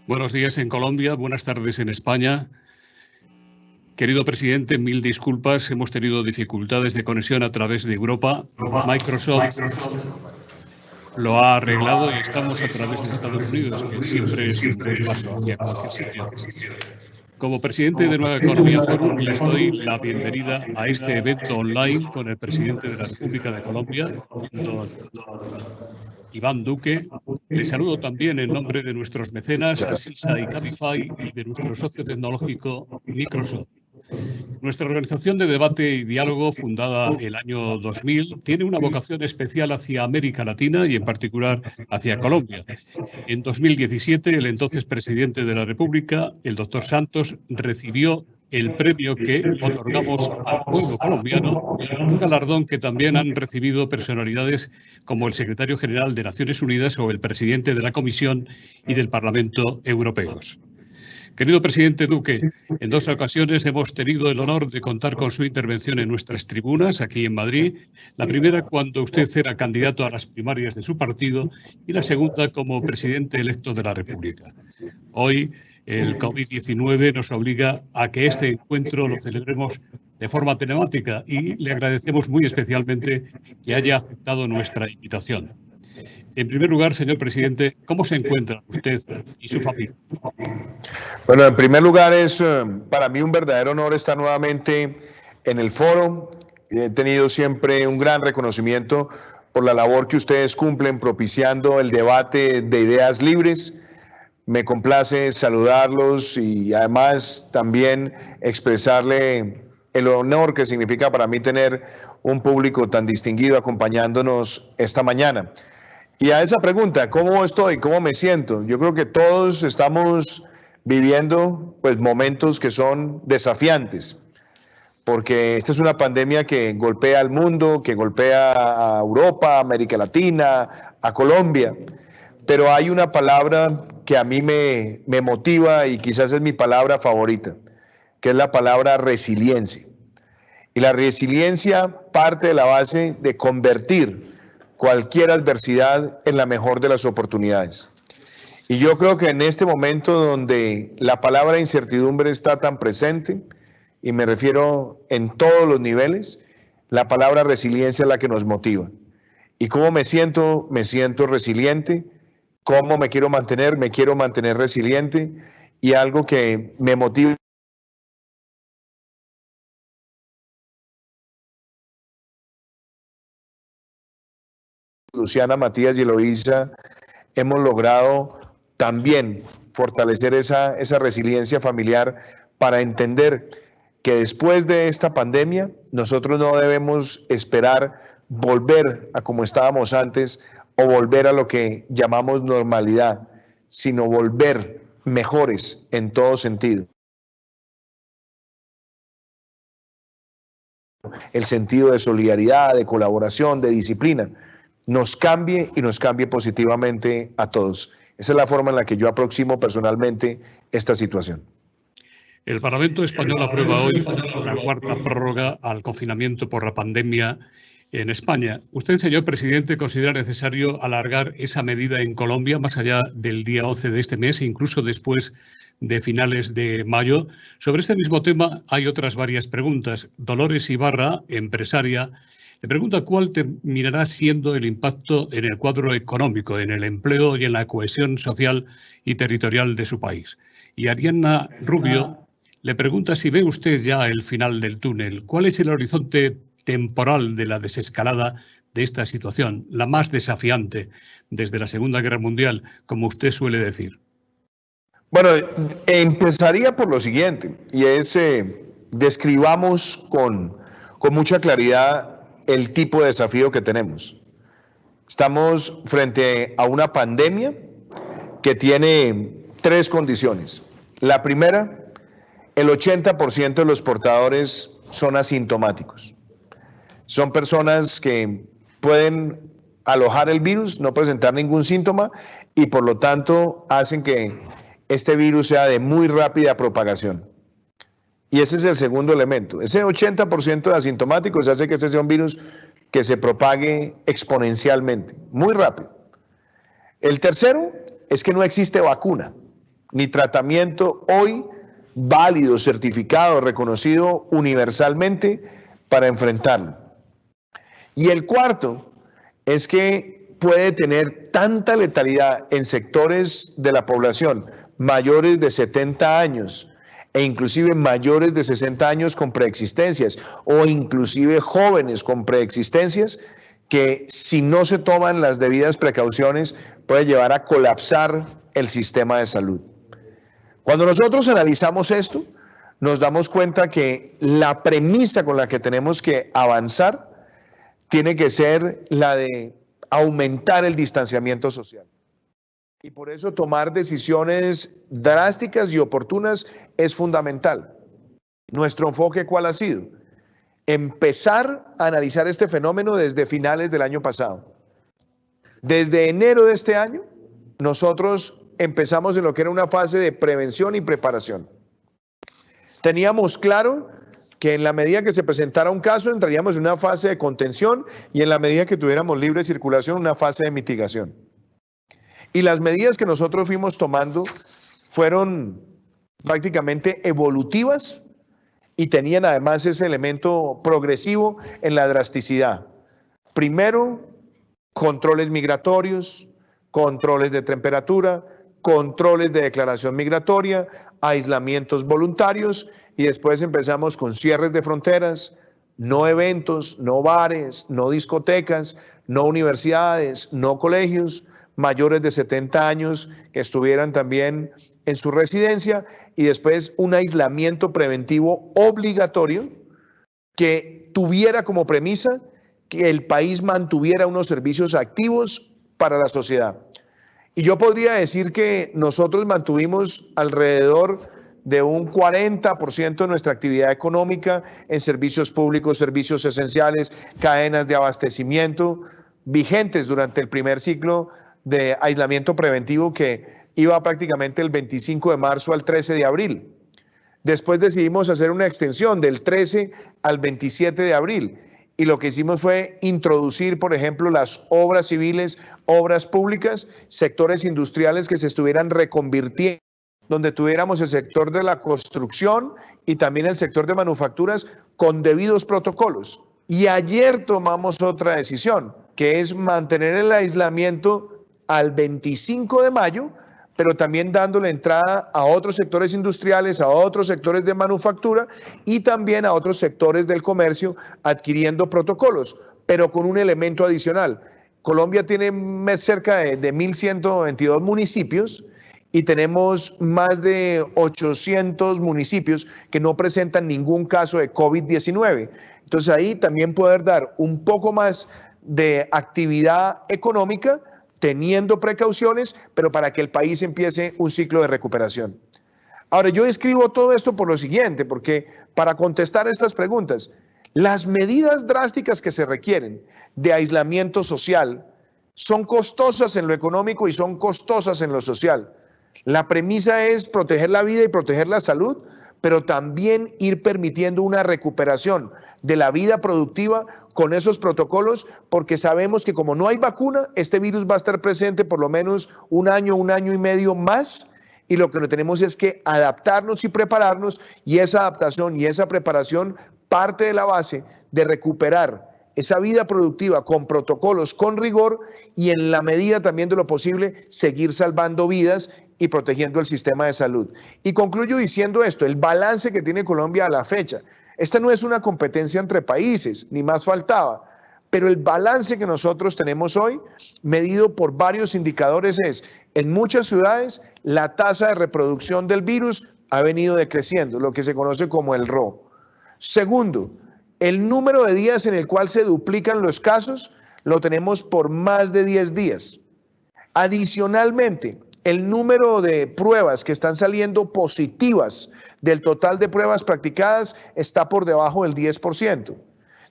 Buenos días en Colombia, buenas tardes en España. Querido presidente, mil disculpas, hemos tenido dificultades de conexión a través de Europa. Microsoft lo ha arreglado y estamos a través de Estados Unidos, que siempre es un buen paso hacia cualquier sitio. Como presidente de Nueva Economía Forum, les doy la bienvenida a este evento online con el presidente de la República de Colombia, don Iván Duque. Les saludo también en nombre de nuestros mecenas, CISA y Cabify, y de nuestro socio tecnológico Microsoft. Nuestra organización de debate y diálogo, fundada el año 2000, tiene una vocación especial hacia América Latina y en particular hacia Colombia. En 2017, el entonces presidente de la República, el doctor Santos, recibió el premio que otorgamos al pueblo colombiano, un galardón que también han recibido personalidades como el secretario general de Naciones Unidas o el presidente de la Comisión y del Parlamento Europeos. Querido presidente Duque, en dos ocasiones hemos tenido el honor de contar con su intervención en nuestras tribunas aquí en Madrid. La primera cuando usted era candidato a las primarias de su partido y la segunda como presidente electo de la República. Hoy el COVID-19 nos obliga a que este encuentro lo celebremos de forma telemática y le agradecemos muy especialmente que haya aceptado nuestra invitación. En primer lugar, señor presidente, ¿cómo se encuentra usted y su familia? Bueno, en primer lugar es para mí un verdadero honor estar nuevamente en el foro. He tenido siempre un gran reconocimiento por la labor que ustedes cumplen propiciando el debate de ideas libres. Me complace saludarlos y además también expresarle el honor que significa para mí tener un público tan distinguido acompañándonos esta mañana. Y a esa pregunta, ¿cómo estoy? ¿Cómo me siento? Yo creo que todos estamos viviendo pues momentos que son desafiantes, porque esta es una pandemia que golpea al mundo, que golpea a Europa, a América Latina, a Colombia, pero hay una palabra que a mí me motiva y quizás es mi palabra favorita, que es la palabra resiliencia. Y la resiliencia parte de la base de convertir cualquier adversidad en la mejor de las oportunidades. Y yo creo que en este momento donde la palabra incertidumbre está tan presente, y me refiero en todos los niveles, la palabra resiliencia es la que nos motiva. ¿Y cómo me siento? Me siento resiliente. ¿Cómo me quiero mantener? Me quiero mantener resiliente. Y algo que me motiva Luciana, Matías y Eloísa, hemos logrado también fortalecer esa resiliencia familiar para entender que después de esta pandemia nosotros no debemos esperar volver a como estábamos antes o volver a lo que llamamos normalidad, sino volver mejores en todo sentido. El sentido de solidaridad, de colaboración, de disciplina, nos cambie y nos cambie positivamente a todos. Esa es la forma en la que yo aproximo personalmente esta situación. El Parlamento español aprueba hoy la cuarta prórroga al confinamiento por la pandemia en España. ¿Usted, señor presidente, considera necesario alargar esa medida en Colombia más allá del día 11 de este mes e incluso después de finales de mayo? Sobre este mismo tema hay otras varias preguntas. Dolores Ibarra, empresaria, le pregunta cuál terminará siendo el impacto en el cuadro económico, en el empleo y en la cohesión social y territorial de su país. Y Ariana Rubio le pregunta si ve usted ya el final del túnel. ¿Cuál es el horizonte temporal de la desescalada de esta situación, la más desafiante desde la Segunda Guerra Mundial, como usted suele decir? Bueno, empezaría por lo siguiente, y es describamos con mucha claridad el tipo de desafío que tenemos. Estamos frente a una pandemia que tiene tres condiciones. La primera, el 80% de los portadores son asintomáticos. Son personas que pueden alojar el virus, no presentar ningún síntoma y por lo tanto hacen que este virus sea de muy rápida propagación. Y ese es el segundo elemento. Ese 80% de asintomáticos hace que este sea un virus que se propague exponencialmente, muy rápido. El tercero es que no existe vacuna. ni tratamiento hoy válido, certificado, reconocido universalmente para enfrentarlo. Y el cuarto es que puede tener tanta letalidad en sectores de la población mayores de 70 años e inclusive mayores de 60 años con preexistencias o inclusive jóvenes con preexistencias que si no se toman las debidas precauciones puede llevar a colapsar el sistema de salud. Cuando nosotros analizamos esto, nos damos cuenta que la premisa con la que tenemos que avanzar tiene que ser la de aumentar el distanciamiento social. Y por eso tomar decisiones drásticas y oportunas es fundamental. Nuestro enfoque, ¿cuál ha sido? Empezar a analizar este fenómeno desde finales del año pasado. Desde enero de este año, nosotros empezamos en lo que era una fase de prevención y preparación. Teníamos claro que en la medida que se presentara un caso entraríamos en una fase de contención y en la medida que tuviéramos libre circulación una fase de mitigación. Y las medidas que nosotros fuimos tomando fueron prácticamente evolutivas y tenían además ese elemento progresivo en la drasticidad. Primero, controles migratorios, controles de temperatura, controles de declaración migratoria, aislamientos voluntarios y después empezamos con cierres de fronteras, no eventos, no bares, no discotecas, no universidades, no colegios, mayores de 70 años que estuvieran también en su residencia y después un aislamiento preventivo obligatorio que tuviera como premisa que el país mantuviera unos servicios activos para la sociedad. Y yo podría decir que nosotros mantuvimos alrededor de un 40% de nuestra actividad económica en servicios públicos, servicios esenciales, cadenas de abastecimiento vigentes durante el primer ciclo de aislamiento preventivo que iba prácticamente el 25 de marzo al 13 de abril. Después decidimos hacer una extensión del 13 al 27 de abril y lo que hicimos fue introducir, por ejemplo, las obras civiles, obras públicas, sectores industriales que se estuvieran reconvirtiendo, donde tuviéramos el sector de la construcción y también el sector de manufacturas con debidos protocolos. Y ayer tomamos otra decisión, que es mantener el aislamiento al 25 de mayo, pero también dándole entrada a otros sectores industriales, a otros sectores de manufactura y también a otros sectores del comercio adquiriendo protocolos, pero con un elemento adicional. Colombia tiene cerca de 1.122 municipios y tenemos más de 800 municipios que no presentan ningún caso de COVID-19. Entonces ahí también poder dar un poco más de actividad económica, teniendo precauciones, pero para que el país empiece un ciclo de recuperación. Ahora, yo escribo todo esto por lo siguiente, porque para contestar estas preguntas, las medidas drásticas que se requieren de aislamiento social son costosas en lo económico y son costosas en lo social. La premisa es proteger la vida y proteger la salud, pero también ir permitiendo una recuperación de la vida productiva con esos protocolos, porque sabemos que como no hay vacuna, este virus va a estar presente por lo menos un año y medio más, y lo que tenemos es que adaptarnos y prepararnos, y esa adaptación y esa preparación parte de la base de recuperar esa vida productiva con protocolos, con rigor, y en la medida también de lo posible, seguir salvando vidas y protegiendo el sistema de salud. Y concluyo diciendo esto, el balance que tiene Colombia a la fecha. Esta no es una competencia entre países, ni más faltaba, pero el balance que nosotros tenemos hoy, medido por varios indicadores, es, en muchas ciudades, la tasa de reproducción del virus ha venido decreciendo, lo que se conoce como el RO. Segundo, el número de días en el cual se duplican los casos, lo tenemos por más de 10 días. Adicionalmente, el número de pruebas que están saliendo positivas del total de pruebas practicadas está por debajo del 10%.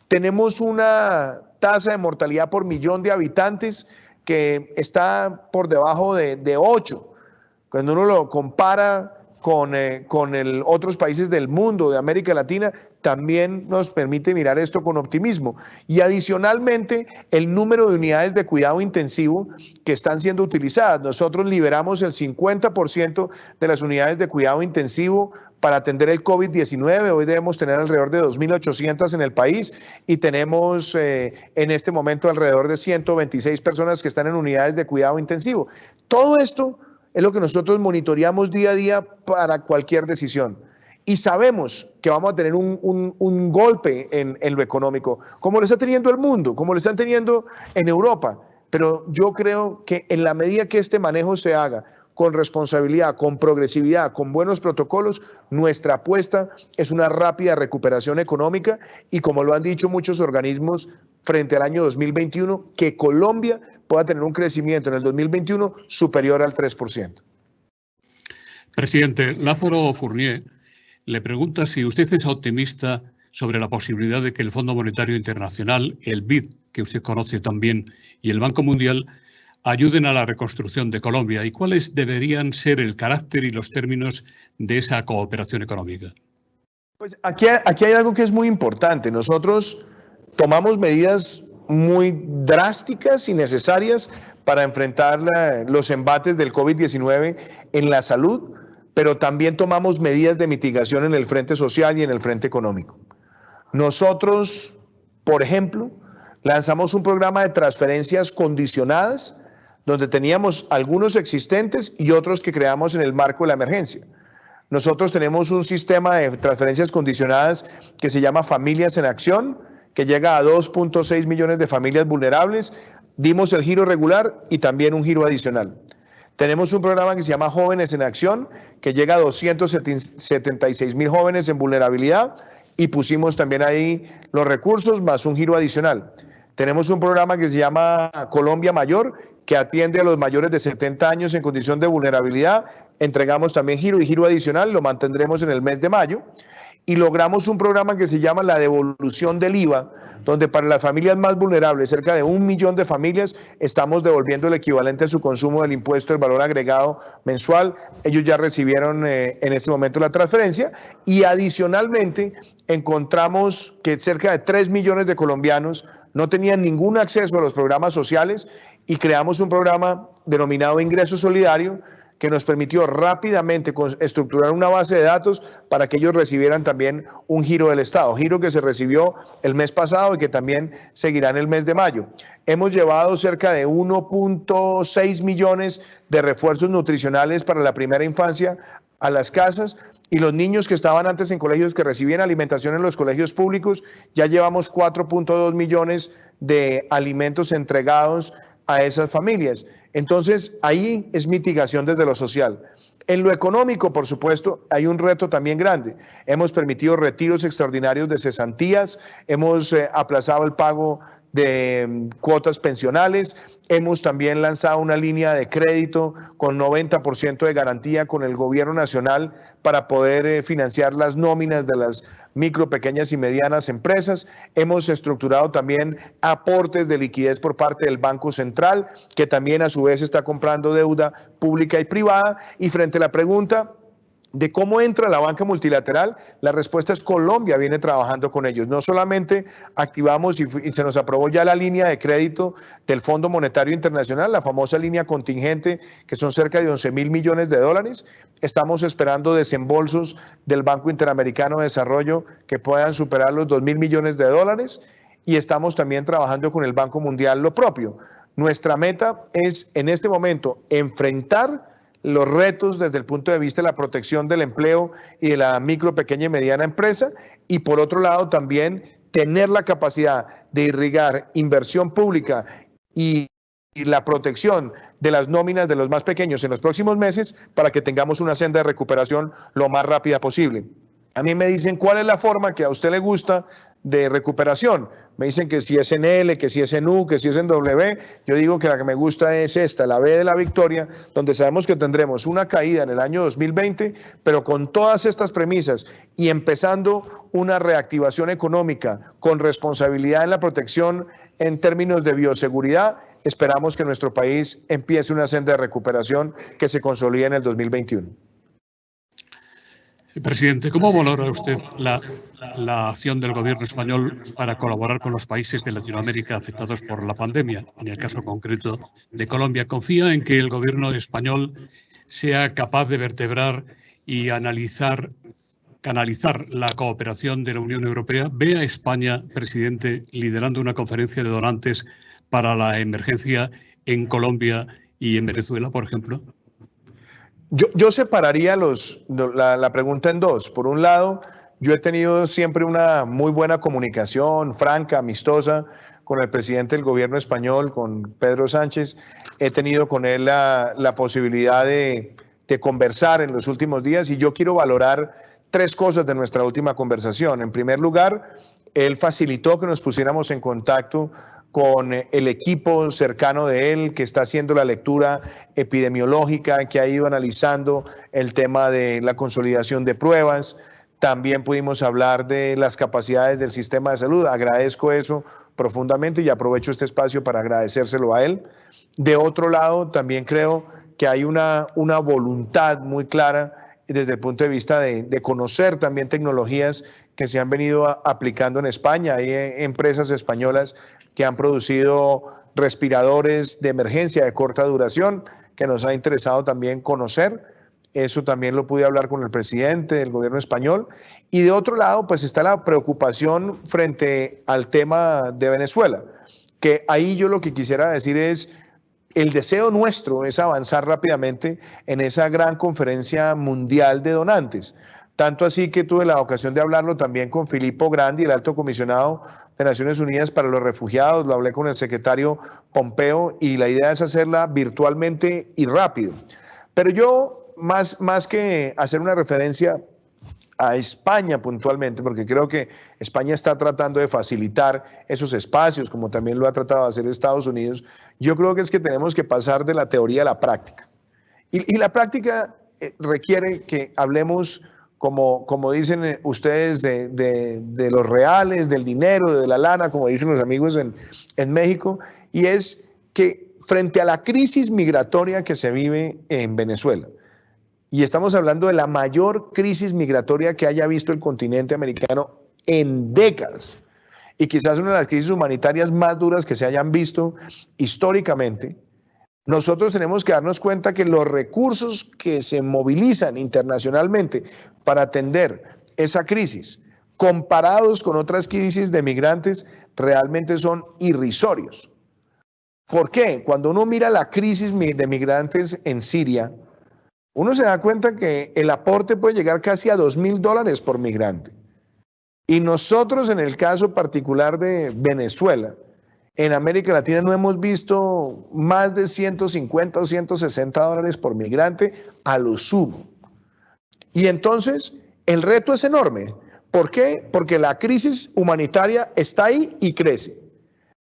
Tenemos una tasa de mortalidad por millón de habitantes que está por debajo de 8. Cuando uno lo compara con otros países del mundo, de América Latina, también nos permite mirar esto con optimismo. Y adicionalmente, el número de unidades de cuidado intensivo que están siendo utilizadas. Nosotros liberamos el 50% de las unidades de cuidado intensivo para atender el COVID-19. Hoy debemos tener alrededor de 2.800 en el país y tenemos en este momento alrededor de 126 personas que están en unidades de cuidado intensivo. Todo esto es lo que nosotros monitoreamos día a día para cualquier decisión. Y sabemos que vamos a tener un golpe en lo económico, como lo está teniendo el mundo, como lo están teniendo en Europa. Pero yo creo que en la medida que este manejo se haga con responsabilidad, con progresividad, con buenos protocolos, nuestra apuesta es una rápida recuperación económica y, como lo han dicho muchos organismos, frente al año 2021, que Colombia pueda tener un crecimiento en el 2021 superior al 3%. Presidente, Lázaro Fournier le pregunta si usted es optimista sobre la posibilidad de que el Fondo Monetario Internacional, el BID, que usted conoce también, y el Banco Mundial ayuden a la reconstrucción de Colombia y cuáles deberían ser el carácter y los términos de esa cooperación económica. Pues aquí hay algo que es muy importante. Nosotros tomamos medidas muy drásticas y necesarias para enfrentar los embates del COVID-19 en la salud, pero también tomamos medidas de mitigación en el frente social y en el frente económico. Nosotros, por ejemplo, lanzamos un programa de transferencias condicionadas donde teníamos algunos existentes y otros que creamos en el marco de la emergencia. Nosotros tenemos un sistema de transferencias condicionadas que se llama Familias en Acción, que llega a 2.6 millones de familias vulnerables. Dimos el giro regular y también un giro adicional. Tenemos un programa que se llama Jóvenes en Acción, que llega a 276.000 jóvenes en vulnerabilidad y pusimos también ahí los recursos más un giro adicional. Tenemos un programa que se llama Colombia Mayor, que atiende a los mayores de 70 años en condición de vulnerabilidad. Entregamos también giro y giro adicional, lo mantendremos en el mes de mayo. Y logramos un programa que se llama la devolución del IVA, donde para las familias más vulnerables, cerca de 1 millón de familias, estamos devolviendo el equivalente a su consumo del impuesto del valor agregado mensual. Ellos ya recibieron en este momento la transferencia y adicionalmente encontramos que cerca de 3 millones de colombianos no tenían ningún acceso a los programas sociales y creamos un programa denominado Ingreso Solidario, que nos permitió rápidamente estructurar una base de datos para que ellos recibieran también un giro del Estado, giro que se recibió el mes pasado y que también seguirá en el mes de mayo. Hemos llevado cerca de 1.6 millones de refuerzos nutricionales para la primera infancia a las casas y los niños que estaban antes en colegios que recibían alimentación en los colegios públicos, ya llevamos 4.2 millones de alimentos entregados a esas familias. Entonces, ahí es mitigación desde lo social. En lo económico, por supuesto, hay un reto también grande. Hemos permitido retiros extraordinarios de cesantías, hemos aplazado el pago de cuotas pensionales, hemos también lanzado una línea de crédito con 90% de garantía con el gobierno nacional para poder financiar las nóminas de las micro, pequeñas y medianas empresas. Hemos estructurado también aportes de liquidez por parte del Banco Central, que también a su vez está comprando deuda pública y privada. Y frente a la pregunta de cómo entra la banca multilateral, la respuesta es Colombia viene trabajando con ellos. No solamente activamos y se nos aprobó ya la línea de crédito del Fondo Monetario Internacional, la famosa línea contingente, que son cerca de 11.000 millones de dólares. Estamos esperando desembolsos del Banco Interamericano de Desarrollo que puedan superar los 2.000 millones de dólares y estamos también trabajando con el Banco Mundial lo propio. Nuestra meta es en este momento enfrentar los retos desde el punto de vista de la protección del empleo y de la micro, pequeña y mediana empresa y por otro lado también tener la capacidad de irrigar inversión pública y la protección de las nóminas de los más pequeños en los próximos meses para que tengamos una senda de recuperación lo más rápida posible. A mí me dicen cuál es la forma que a usted le gusta de recuperación. Me dicen que si es en L, que si es en U, que si es en W. Yo digo que la que me gusta es esta, la B de la victoria, donde sabemos que tendremos una caída en el año 2020, pero con todas estas premisas y empezando una reactivación económica con responsabilidad en la protección en términos de bioseguridad, esperamos que nuestro país empiece una senda de recuperación que se consolide en el 2021. Presidente, ¿cómo valora usted la acción del gobierno español para colaborar con los países de Latinoamérica afectados por la pandemia? En el caso concreto de Colombia, ¿confía en que el gobierno español sea capaz de vertebrar y canalizar la cooperación de la Unión Europea? ¿Ve a España, presidente, liderando una conferencia de donantes para la emergencia en Colombia y en Venezuela, por ejemplo? Yo separaría la pregunta en dos. Por un lado, yo he tenido siempre una muy buena comunicación, franca, amistosa, con el presidente del gobierno español, con Pedro Sánchez. He tenido con él la posibilidad de conversar en los últimos días y yo quiero valorar tres cosas de nuestra última conversación. En primer lugar, él facilitó que nos pusiéramos en contacto con el equipo cercano de él que está haciendo la lectura epidemiológica, que ha ido analizando el tema de la consolidación de pruebas. También pudimos hablar de las capacidades del sistema de salud. Agradezco eso profundamente y aprovecho este espacio para agradecérselo a él. De otro lado, también creo que hay una voluntad muy clara desde el punto de vista de conocer también tecnologías que se han venido aplicando en España. Hay empresas españolas que han producido respiradores de emergencia de corta duración, que nos ha interesado también conocer. Eso también lo pude hablar con el presidente del gobierno español. Y de otro lado, pues está la preocupación frente al tema de Venezuela, que ahí yo lo que quisiera decir es, el deseo nuestro es avanzar rápidamente en esa gran conferencia mundial de donantes. Tanto así que tuve la ocasión de hablarlo también con Filippo Grandi, el alto comisionado de Naciones Unidas para los Refugiados, lo hablé con el secretario Pompeo y la idea es hacerla virtualmente y rápido. Pero yo, más que hacer una referencia a España puntualmente, porque creo que España está tratando de facilitar esos espacios, como también lo ha tratado de hacer Estados Unidos, yo creo que es que tenemos que pasar de la teoría a la práctica. Y la práctica requiere que hablemos, como dicen ustedes, de los reales, del dinero, de la lana, como dicen los amigos en México, y es que frente a la crisis migratoria que se vive en Venezuela, y estamos hablando de la mayor crisis migratoria que haya visto el continente americano en décadas, y quizás una de las crisis humanitarias más duras que se hayan visto históricamente, nosotros tenemos que darnos cuenta que los recursos que se movilizan internacionalmente para atender esa crisis, comparados con otras crisis de migrantes, realmente son irrisorios. ¿Por qué? Cuando uno mira la crisis de migrantes en Siria, uno se da cuenta que el aporte puede llegar casi a $2.000 por migrante. Y nosotros, en el caso particular de Venezuela, en América Latina no hemos visto más de 150 o $160 por migrante a lo sumo. Y entonces el reto es enorme. ¿Por qué? Porque la crisis humanitaria está ahí y crece.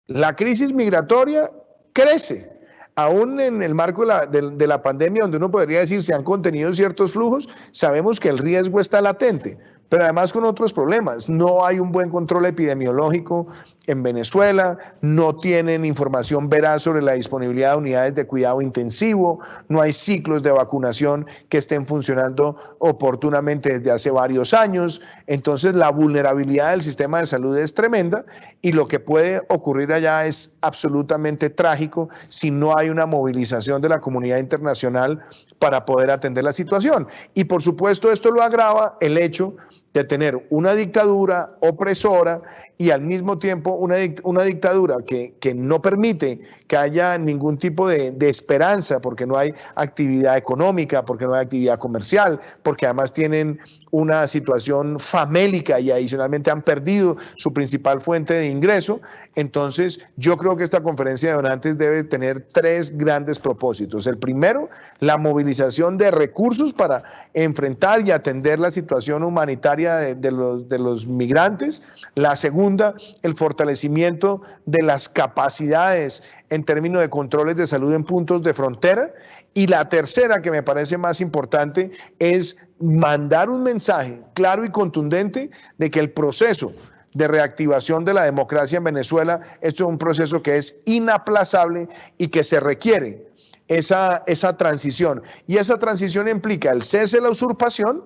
La crisis migratoria crece. Aún en el marco de la pandemia, donde uno podría decir se han contenido ciertos flujos, sabemos que el riesgo está latente, pero además con otros problemas. No hay un buen control epidemiológico en Venezuela, no tienen información veraz sobre la disponibilidad de unidades de cuidado intensivo, no hay ciclos de vacunación que estén funcionando oportunamente desde hace varios años. Entonces la vulnerabilidad del sistema de salud es tremenda y lo que puede ocurrir allá es absolutamente trágico si no hay una movilización de la comunidad internacional para poder atender la situación. Y por supuesto esto lo agrava el hecho de tener una dictadura opresora y al mismo tiempo una dictadura que no permite que haya ningún tipo de esperanza, porque no hay actividad económica, porque no hay actividad comercial, porque además tienen una situación famélica y adicionalmente han perdido su principal fuente de ingreso. Entonces yo creo que esta conferencia de donantes debe tener tres grandes propósitos. El primero, la movilización de recursos para enfrentar y atender la situación humanitaria de los migrantes. La segunda, el fortalecimiento de las capacidades en términos de controles de salud en puntos de frontera. Y la tercera, que me parece más importante, es mandar un mensaje claro y contundente de que el proceso de reactivación de la democracia en Venezuela es un proceso que es inaplazable y que se requiere esa transición. Y esa transición implica el cese de la usurpación,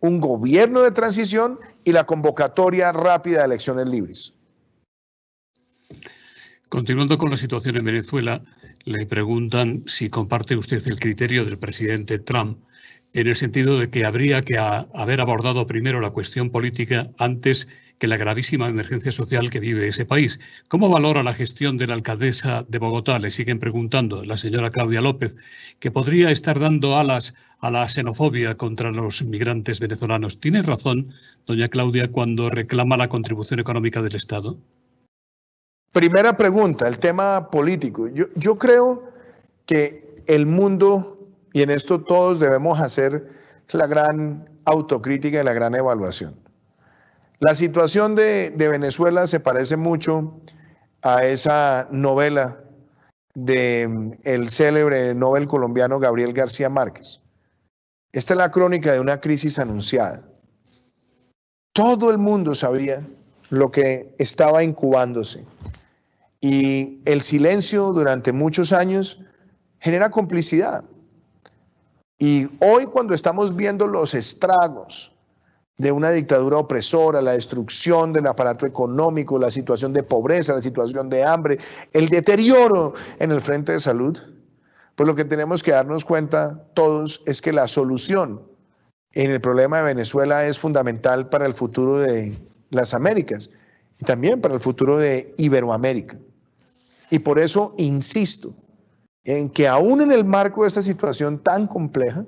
un gobierno de transición y la convocatoria rápida de elecciones libres. Continuando con la situación en Venezuela, le preguntan si comparte usted el criterio del presidente Trump en el sentido de que habría que haber abordado primero la cuestión política antes que la gravísima emergencia social que vive ese país. ¿Cómo valora la gestión de la alcaldesa de Bogotá? Le siguen preguntando, la señora Claudia López, que podría estar dando alas a la xenofobia contra los migrantes venezolanos. ¿Tiene razón, doña Claudia, cuando reclama la contribución económica del Estado? Primera pregunta, el tema político. Yo creo que el mundo, y en esto todos debemos hacer la gran autocrítica y la gran evaluación. La situación de Venezuela se parece mucho a esa novela del célebre Nobel colombiano Gabriel García Márquez. Esta es la crónica de una crisis anunciada. Todo el mundo sabía lo que estaba incubándose. Y el silencio durante muchos años genera complicidad. Y hoy, cuando estamos viendo los estragos de una dictadura opresora, la destrucción del aparato económico, la situación de pobreza, la situación de hambre, el deterioro en el frente de salud, pues lo que tenemos que darnos cuenta todos es que la solución en el problema de Venezuela es fundamental para el futuro de las Américas y también para el futuro de Iberoamérica. Y por eso insisto en que aún en el marco de esta situación tan compleja,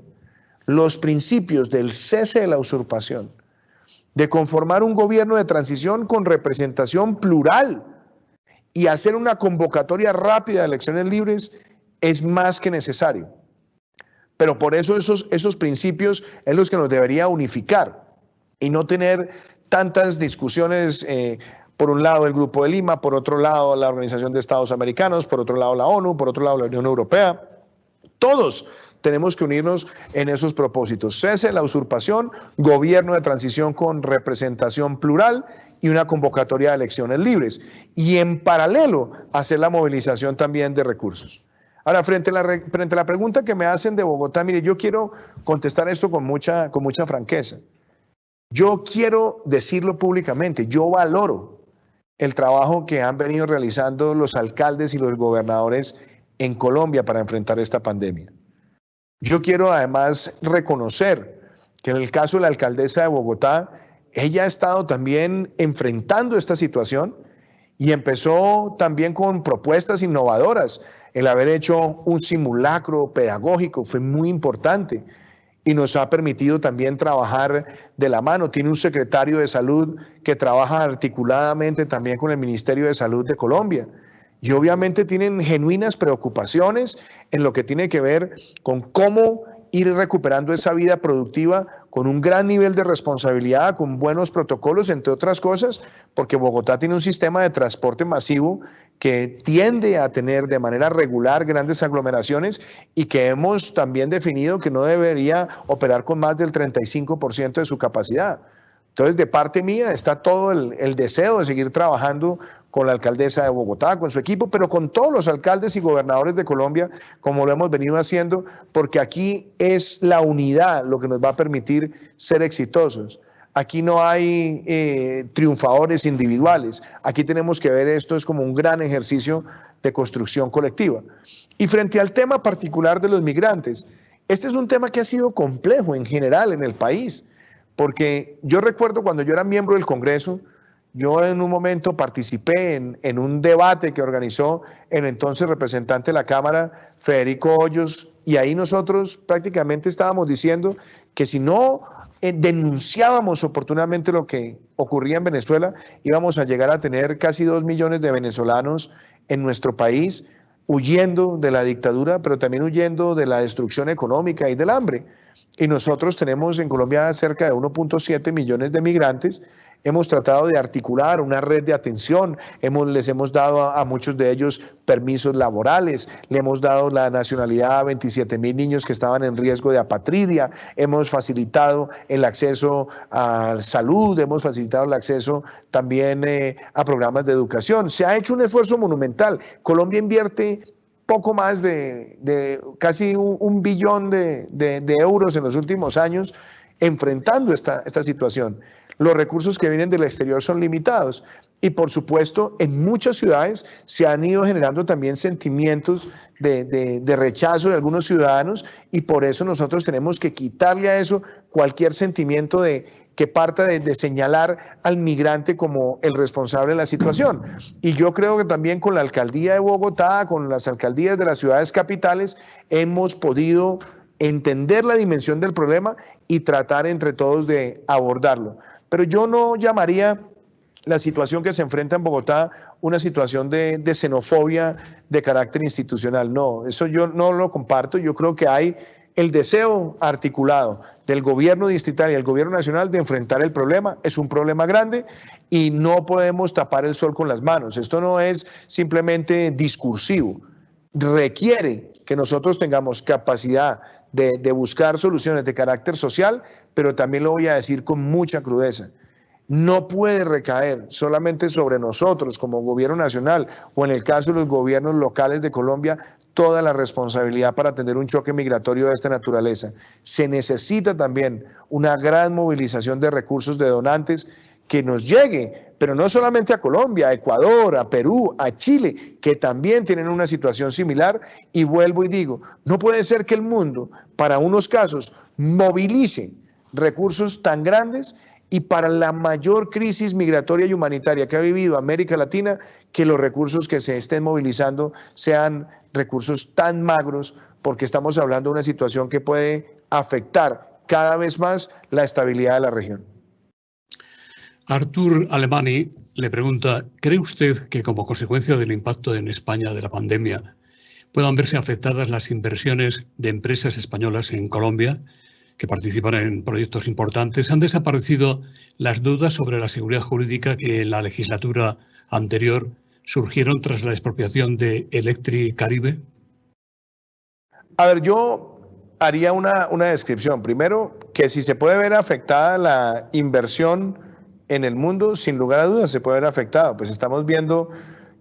los principios del cese de la usurpación, de conformar un gobierno de transición con representación plural y hacer una convocatoria rápida de elecciones libres es más que necesario. Pero por eso esos principios es los que nos debería unificar y no tener tantas discusiones, por un lado el Grupo de Lima, por otro lado la Organización de Estados Americanos, por otro lado la ONU, por otro lado la Unión Europea. Todos tenemos que unirnos en esos propósitos. Cese la usurpación, gobierno de transición con representación plural y una convocatoria de elecciones libres. Y en paralelo, hacer la movilización también de recursos. Ahora, frente a la pregunta que me hacen de Bogotá, mire, yo quiero contestar esto con mucha franqueza. Yo quiero decirlo públicamente, yo valoro el trabajo que han venido realizando los alcaldes y los gobernadores en Colombia para enfrentar esta pandemia. Yo quiero además reconocer que en el caso de la alcaldesa de Bogotá, ella ha estado también enfrentando esta situación y empezó también con propuestas innovadoras. El haber hecho un simulacro pedagógico fue muy importante y nos ha permitido también trabajar de la mano. Tiene un secretario de salud que trabaja articuladamente también con el Ministerio de Salud de Colombia. Y obviamente tienen genuinas preocupaciones en lo que tiene que ver con cómo ir recuperando esa vida productiva con un gran nivel de responsabilidad, con buenos protocolos, entre otras cosas, porque Bogotá tiene un sistema de transporte masivo que tiende a tener de manera regular grandes aglomeraciones y que hemos también definido que no debería operar con más del 35% de su capacidad. Entonces, de parte mía está todo el deseo de seguir trabajando con la alcaldesa de Bogotá, con su equipo, pero con todos los alcaldes y gobernadores de Colombia, como lo hemos venido haciendo, porque aquí es la unidad lo que nos va a permitir ser exitosos. Aquí no hay triunfadores individuales. Aquí tenemos que ver esto es como un gran ejercicio de construcción colectiva. Y frente al tema particular de los migrantes, este es un tema que ha sido complejo en general en el país. Porque yo recuerdo cuando yo era miembro del Congreso, yo en un momento participé en un debate que organizó el entonces representante de la Cámara, Federico Hoyos, y ahí nosotros prácticamente estábamos diciendo que si no denunciábamos oportunamente lo que ocurría en Venezuela, íbamos a llegar a tener casi 2 millones de venezolanos en nuestro país, huyendo de la dictadura, pero también huyendo de la destrucción económica y del hambre. Y nosotros tenemos en Colombia cerca de 1.7 millones de migrantes. Hemos tratado de articular una red de atención, les hemos dado a muchos de ellos permisos laborales, le hemos dado la nacionalidad a 27.000 niños que estaban en riesgo de apatridia, hemos facilitado el acceso a salud, hemos facilitado el acceso también a programas de educación. Se ha hecho un esfuerzo monumental. Colombia invierte poco más de casi un billón de euros en los últimos años enfrentando esta situación. Los recursos que vienen del exterior son limitados y, por supuesto, en muchas ciudades se han ido generando también sentimientos de rechazo de algunos ciudadanos, y por eso nosotros tenemos que quitarle a eso cualquier sentimiento que parta de señalar al migrante como el responsable de la situación. Y yo creo que también con la alcaldía de Bogotá, con las alcaldías de las ciudades capitales, hemos podido entender la dimensión del problema y tratar entre todos de abordarlo. Pero yo no llamaría la situación que se enfrenta en Bogotá una situación de xenofobia de carácter institucional. No, eso yo no lo comparto. Yo creo que hay el deseo articulado del gobierno distrital y el gobierno nacional de enfrentar el problema. Es un problema grande y no podemos tapar el sol con las manos. Esto no es simplemente discursivo. Requiere que nosotros tengamos capacidad de buscar soluciones de carácter social, pero también lo voy a decir con mucha crudeza. No puede recaer solamente sobre nosotros como gobierno nacional o en el caso de los gobiernos locales de Colombia toda la responsabilidad para atender un choque migratorio de esta naturaleza. Se necesita también una gran movilización de recursos de donantes que nos llegue, pero no solamente a Colombia, a Ecuador, a Perú, a Chile, que también tienen una situación similar. Y vuelvo y digo, no puede ser que el mundo, para unos casos, movilice recursos tan grandes y para la mayor crisis migratoria y humanitaria que ha vivido América Latina, que los recursos que se estén movilizando sean recursos tan magros, porque estamos hablando de una situación que puede afectar cada vez más la estabilidad de la región. Artur Alemany le pregunta, ¿cree usted que como consecuencia del impacto en España de la pandemia puedan verse afectadas las inversiones de empresas españolas en Colombia que participan en proyectos importantes? ¿Han desaparecido las dudas sobre la seguridad jurídica que en la legislatura anterior surgieron tras la expropiación de Electricaribe? A ver, yo haría una descripción. Primero, que si se puede ver afectada la inversión en el mundo, sin lugar a dudas se puede ver afectado. Pues estamos viendo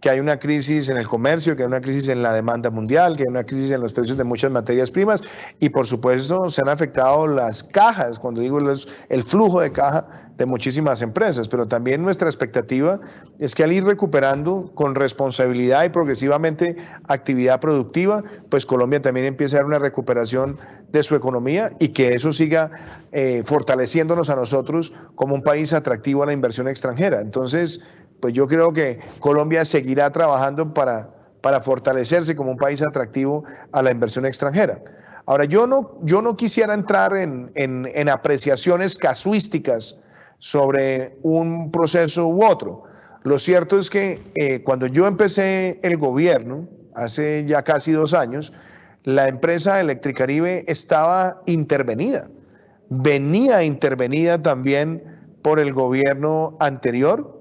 que hay una crisis en el comercio, que hay una crisis en la demanda mundial, que hay una crisis en los precios de muchas materias primas y por supuesto se han afectado las cajas, cuando digo el flujo de caja de muchísimas empresas, pero también nuestra expectativa es que al ir recuperando con responsabilidad y progresivamente actividad productiva, pues Colombia también empiece a dar una recuperación de su economía y que eso siga fortaleciéndonos a nosotros como un país atractivo a la inversión extranjera. Entonces, pues yo creo que Colombia seguirá trabajando para fortalecerse como un país atractivo a la inversión extranjera. Ahora, yo no quisiera entrar en apreciaciones casuísticas sobre un proceso u otro. Lo cierto es que cuando yo empecé el gobierno, hace ya casi 2 años, la empresa Electricaribe estaba intervenida. Venía intervenida también por el gobierno anterior,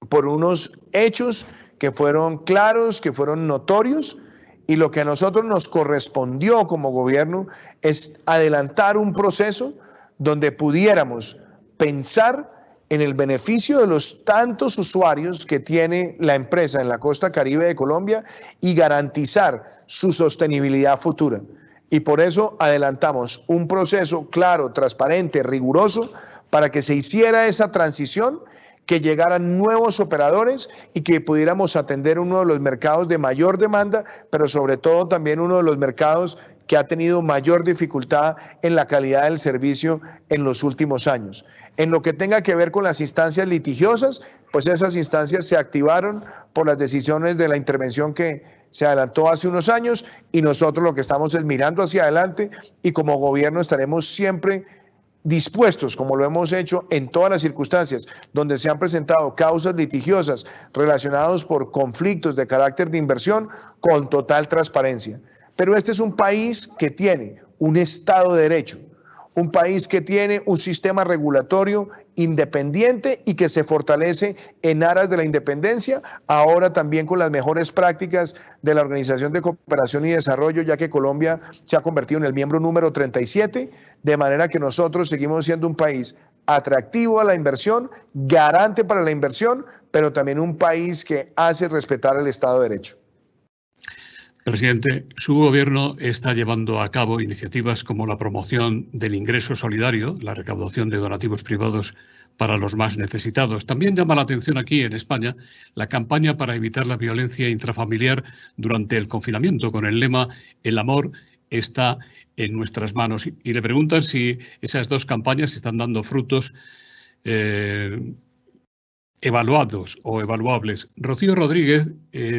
por unos hechos que fueron claros, que fueron notorios, y lo que a nosotros nos correspondió como gobierno es adelantar un proceso donde pudiéramos pensar en el beneficio de los tantos usuarios que tiene la empresa en la costa caribe de Colombia y garantizar su sostenibilidad futura. Y por eso adelantamos un proceso claro, transparente, riguroso, para que se hiciera esa transición, que llegaran nuevos operadores y que pudiéramos atender uno de los mercados de mayor demanda, pero sobre todo también uno de los mercados que ha tenido mayor dificultad en la calidad del servicio en los últimos años. En lo que tenga que ver con las instancias litigiosas, pues esas instancias se activaron por las decisiones de la intervención que se adelantó hace unos años y nosotros lo que estamos es mirando hacia adelante y como gobierno estaremos siempre dispuestos, como lo hemos hecho en todas las circunstancias donde se han presentado causas litigiosas relacionadas por conflictos de carácter de inversión, con total transparencia. Pero este es un país que tiene un Estado de Derecho, un país que tiene un sistema regulatorio independiente y que se fortalece en aras de la independencia, ahora también con las mejores prácticas de la Organización de Cooperación y Desarrollo, ya que Colombia se ha convertido en el miembro número 37, de manera que nosotros seguimos siendo un país atractivo a la inversión, garante para la inversión, pero también un país que hace respetar el Estado de Derecho. Presidente, su gobierno está llevando a cabo iniciativas como la promoción del ingreso solidario, la recaudación de donativos privados para los más necesitados. También llama la atención aquí en España la campaña para evitar la violencia intrafamiliar durante el confinamiento, con el lema "El amor está en nuestras manos". Y le preguntan si esas dos campañas están dando frutos evaluados o evaluables. Rocío Rodríguez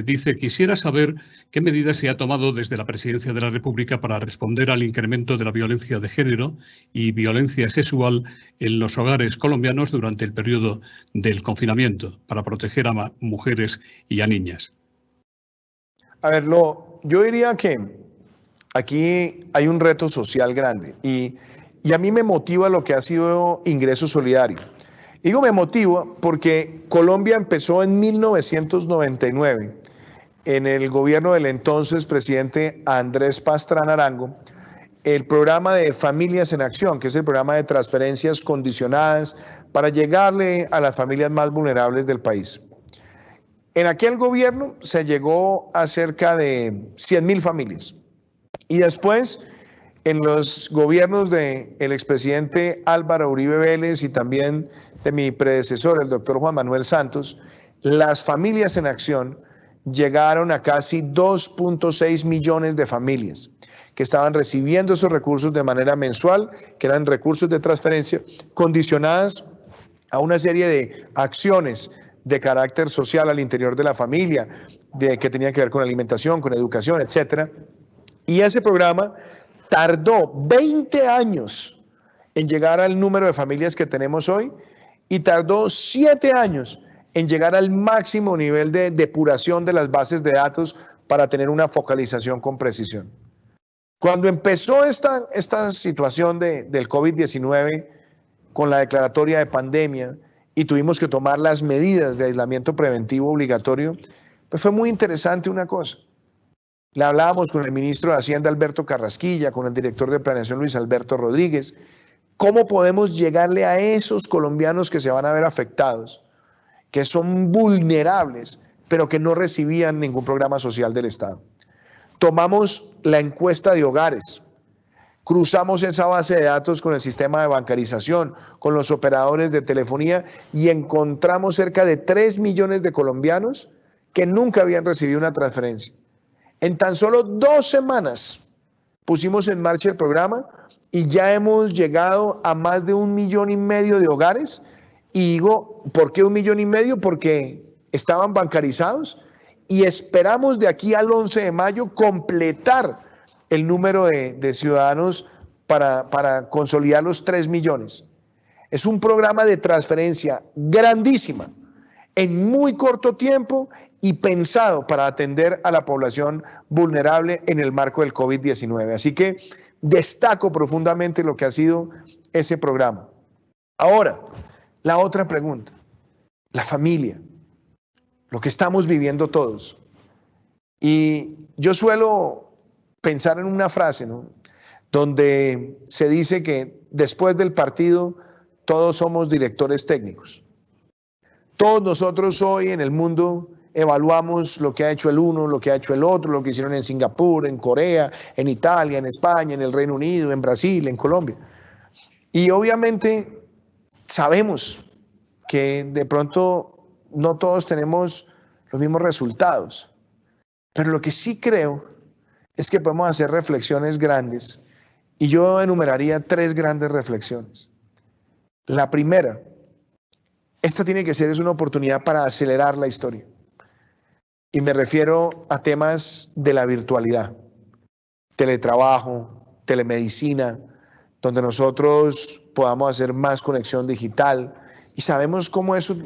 dice: quisiera saber qué medidas se ha tomado desde la Presidencia de la República para responder al incremento de la violencia de género y violencia sexual en los hogares colombianos durante el periodo del confinamiento, para proteger a mujeres y a niñas. A ver, yo diría que aquí hay un reto social grande y a mí me motiva lo que ha sido Ingreso Solidario. Digo me motiva porque Colombia empezó en 1999, en el gobierno del entonces presidente Andrés Pastrana Arango, el programa de Familias en Acción, que es el programa de transferencias condicionadas para llegarle a las familias más vulnerables del país. En aquel gobierno se llegó a cerca de 100.000 familias. Y después, en los gobiernos del expresidente Álvaro Uribe Vélez y también de mi predecesor, el doctor Juan Manuel Santos, las Familias en Acción llegaron a casi 2.6 millones de familias que estaban recibiendo esos recursos de manera mensual, que eran recursos de transferencia condicionadas a una serie de acciones de carácter social al interior de la familia, que tenía que ver con alimentación, con educación, etcétera. Y ese programa tardó 20 años en llegar al número de familias que tenemos hoy y tardó 7 años en llegar al máximo nivel de depuración de las bases de datos para tener una focalización con precisión. Cuando empezó esta situación del COVID-19 con la declaratoria de pandemia y tuvimos que tomar las medidas de aislamiento preventivo obligatorio, pues fue muy interesante una cosa. Le hablábamos con el ministro de Hacienda, Alberto Carrasquilla, con el director de Planeación, Luis Alberto Rodríguez. ¿Cómo podemos llegarle a esos colombianos que se van a ver afectados, que son vulnerables, pero que no recibían ningún programa social del Estado? Tomamos la encuesta de hogares, cruzamos esa base de datos con el sistema de bancarización, con los operadores de telefonía y encontramos cerca de 3 millones de colombianos que nunca habían recibido una transferencia. En tan solo 2 semanas pusimos en marcha el programa y ya hemos llegado a más de 1,5 millones de hogares. Y digo, ¿por qué 1,5 millones? Porque estaban bancarizados y esperamos de aquí al 11 de mayo completar el número de ciudadanos para consolidar los 3 millones. Es un programa de transferencia grandísima, en muy corto tiempo y pensado para atender a la población vulnerable en el marco del COVID-19. Así que destaco profundamente lo que ha sido ese programa. Ahora, la otra pregunta, la familia, lo que estamos viviendo todos. Y yo suelo pensar en una frase, ¿no?, donde se dice que después del partido todos somos directores técnicos. Todos nosotros hoy en el mundo evaluamos lo que ha hecho el uno, lo que ha hecho el otro, lo que hicieron en Singapur, en Corea, en Italia, en España, en el Reino Unido, en Brasil, en Colombia. Y obviamente sabemos que de pronto no todos tenemos los mismos resultados, pero lo que sí creo es que podemos hacer reflexiones grandes y yo enumeraría 3 grandes reflexiones. La primera, esta tiene que ser una oportunidad para acelerar la historia. Y me refiero a temas de la virtualidad, teletrabajo, telemedicina, donde nosotros podamos hacer más conexión digital y sabemos cómo eso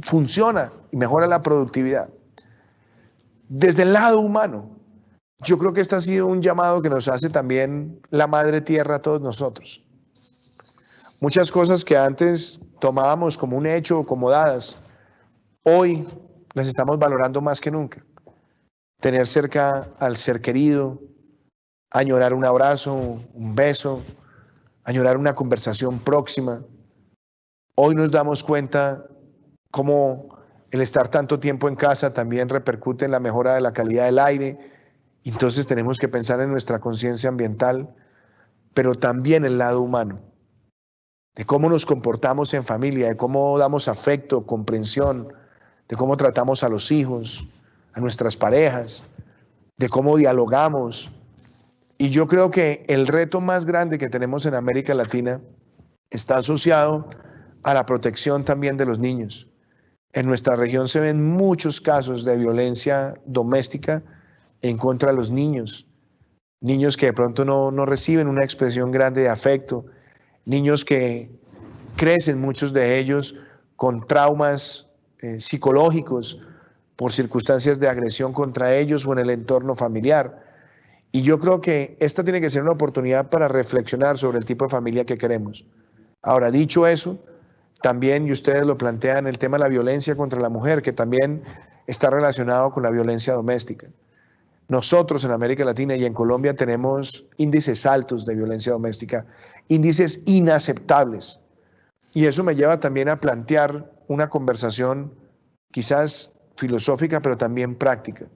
funciona y mejora la productividad. Desde el lado humano, yo creo que este ha sido un llamado que nos hace también la Madre Tierra a todos nosotros. Muchas cosas que antes tomábamos como un hecho o como dadas, hoy las estamos valorando más que nunca. Tener cerca al ser querido, añorar un abrazo, un beso, añorar una conversación próxima. Hoy nos damos cuenta cómo el estar tanto tiempo en casa también repercute en la mejora de la calidad del aire Entonces tenemos que pensar en nuestra conciencia ambiental, pero también el lado humano, de cómo nos comportamos en familia, de cómo damos afecto, comprensión, de cómo tratamos a los hijos, a nuestras parejas, de cómo dialogamos. Y yo creo que el reto más grande que tenemos en América Latina está asociado a la protección también de los niños. En nuestra región se ven muchos casos de violencia doméstica en contra de los niños. Niños que de pronto no reciben una expresión grande de afecto. Niños que crecen, muchos de ellos, con traumas psicológicos por circunstancias de agresión contra ellos o en el entorno familiar. Y yo creo que esta tiene que ser una oportunidad para reflexionar sobre el tipo de familia que queremos. Ahora, dicho eso, también, y ustedes lo plantean, el tema de la violencia contra la mujer, que también está relacionado con la violencia doméstica. Nosotros en América Latina y en Colombia tenemos índices altos de violencia doméstica, índices inaceptables. Y eso me lleva también a plantear una conversación quizás filosófica, pero también práctica.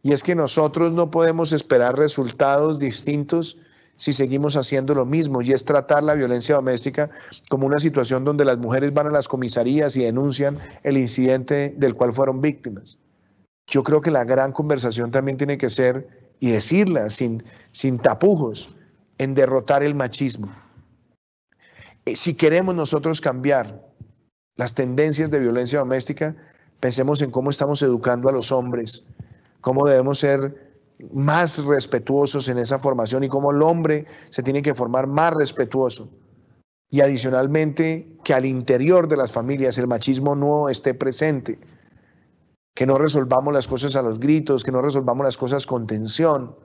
Y es que nosotros no podemos esperar resultados distintos si seguimos haciendo lo mismo, y es tratar la violencia doméstica como una situación donde las mujeres van a las comisarías y denuncian el incidente del cual fueron víctimas. Yo creo que la gran conversación también tiene que ser, y decirla sin tapujos, en derrotar el machismo. Si queremos nosotros cambiar las tendencias de violencia doméstica, pensemos en cómo estamos educando a los hombres, cómo debemos ser más respetuosos en esa formación y cómo el hombre se tiene que formar más respetuoso. Y adicionalmente, que al interior de las familias el machismo no esté presente, que no resolvamos las cosas a los gritos, que no resolvamos las cosas con tensión.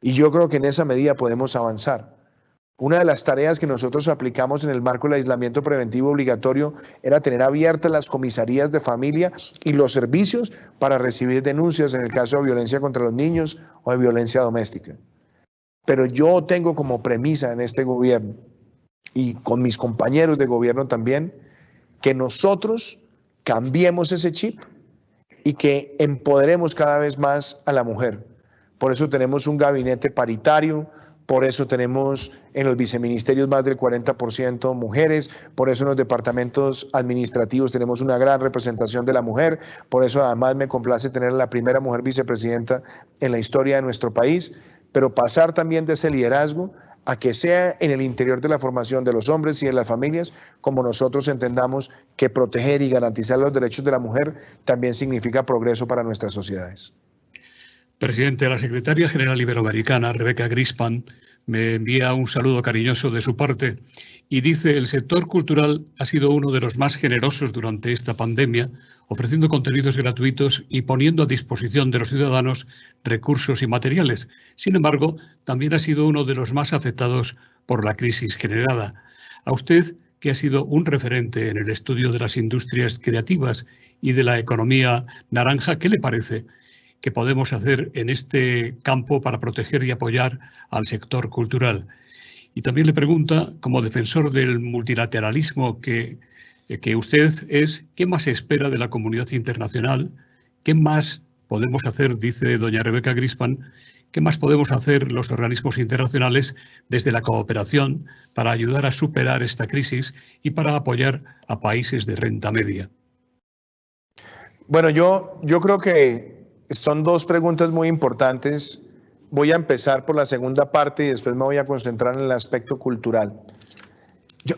Y yo creo que en esa medida podemos avanzar. Una de las tareas que nosotros aplicamos en el marco del aislamiento preventivo obligatorio era tener abiertas las comisarías de familia y los servicios para recibir denuncias en el caso de violencia contra los niños o de violencia doméstica. Pero yo tengo como premisa en este gobierno y con mis compañeros de gobierno también, que nosotros cambiemos ese chip y que empoderemos cada vez más a la mujer. Por eso tenemos un gabinete paritario. Por eso tenemos en los viceministerios más del 40% mujeres, por eso en los departamentos administrativos tenemos una gran representación de la mujer, por eso además me complace tener la primera mujer vicepresidenta en la historia de nuestro país, pero pasar también de ese liderazgo a que sea en el interior de la formación de los hombres y de las familias, como nosotros entendamos que proteger y garantizar los derechos de la mujer también significa progreso para nuestras sociedades. Presidente, la secretaria general iberoamericana, Rebecca Grispan, me envía un saludo cariñoso de su parte y dice: el sector cultural ha sido uno de los más generosos durante esta pandemia, ofreciendo contenidos gratuitos y poniendo a disposición de los ciudadanos recursos y materiales. Sin embargo, también ha sido uno de los más afectados por la crisis generada. A usted, que ha sido un referente en el estudio de las industrias creativas y de la economía naranja, ¿qué le parece que podemos hacer en este campo para proteger y apoyar al sector cultural? Y también le pregunta, como defensor del multilateralismo que usted es, ¿qué más espera de la comunidad internacional? ¿Qué más podemos hacer, dice doña Rebecca Grispan, qué más podemos hacer los organismos internacionales desde la cooperación para ayudar a superar esta crisis y para apoyar a países de renta media? Bueno, yo creo que son dos preguntas muy importantes. Voy a empezar por la segunda parte y después me voy a concentrar en el aspecto cultural.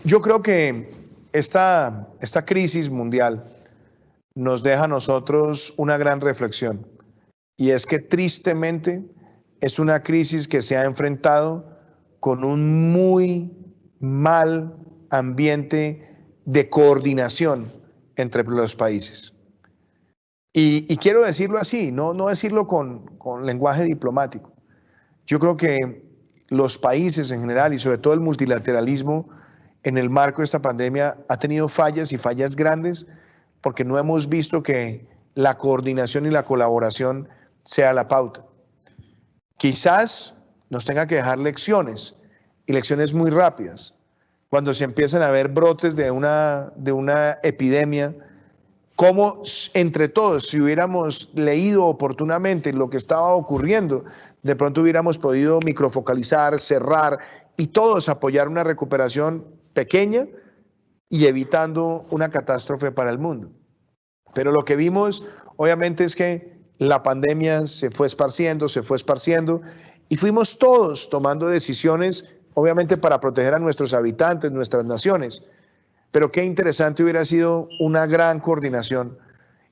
Yo creo que esta crisis mundial nos deja a nosotros una gran reflexión, y es que tristemente es una crisis que se ha enfrentado con un muy mal ambiente de coordinación entre los países. Y quiero decirlo así, no decirlo con lenguaje diplomático. Yo creo que los países en general y sobre todo el multilateralismo en el marco de esta pandemia ha tenido fallas y fallas grandes porque no hemos visto que la coordinación y la colaboración sea la pauta. Quizás nos tenga que dejar lecciones y lecciones muy rápidas. Cuando se empiezan a ver brotes de una epidemia, cómo entre todos, si hubiéramos leído oportunamente lo que estaba ocurriendo, de pronto hubiéramos podido microfocalizar, cerrar y todos apoyar una recuperación pequeña y evitando una catástrofe para el mundo. Pero lo que vimos, obviamente, es que la pandemia se fue esparciendo y fuimos todos tomando decisiones, obviamente, para proteger a nuestros habitantes, nuestras naciones. Pero qué interesante hubiera sido una gran coordinación.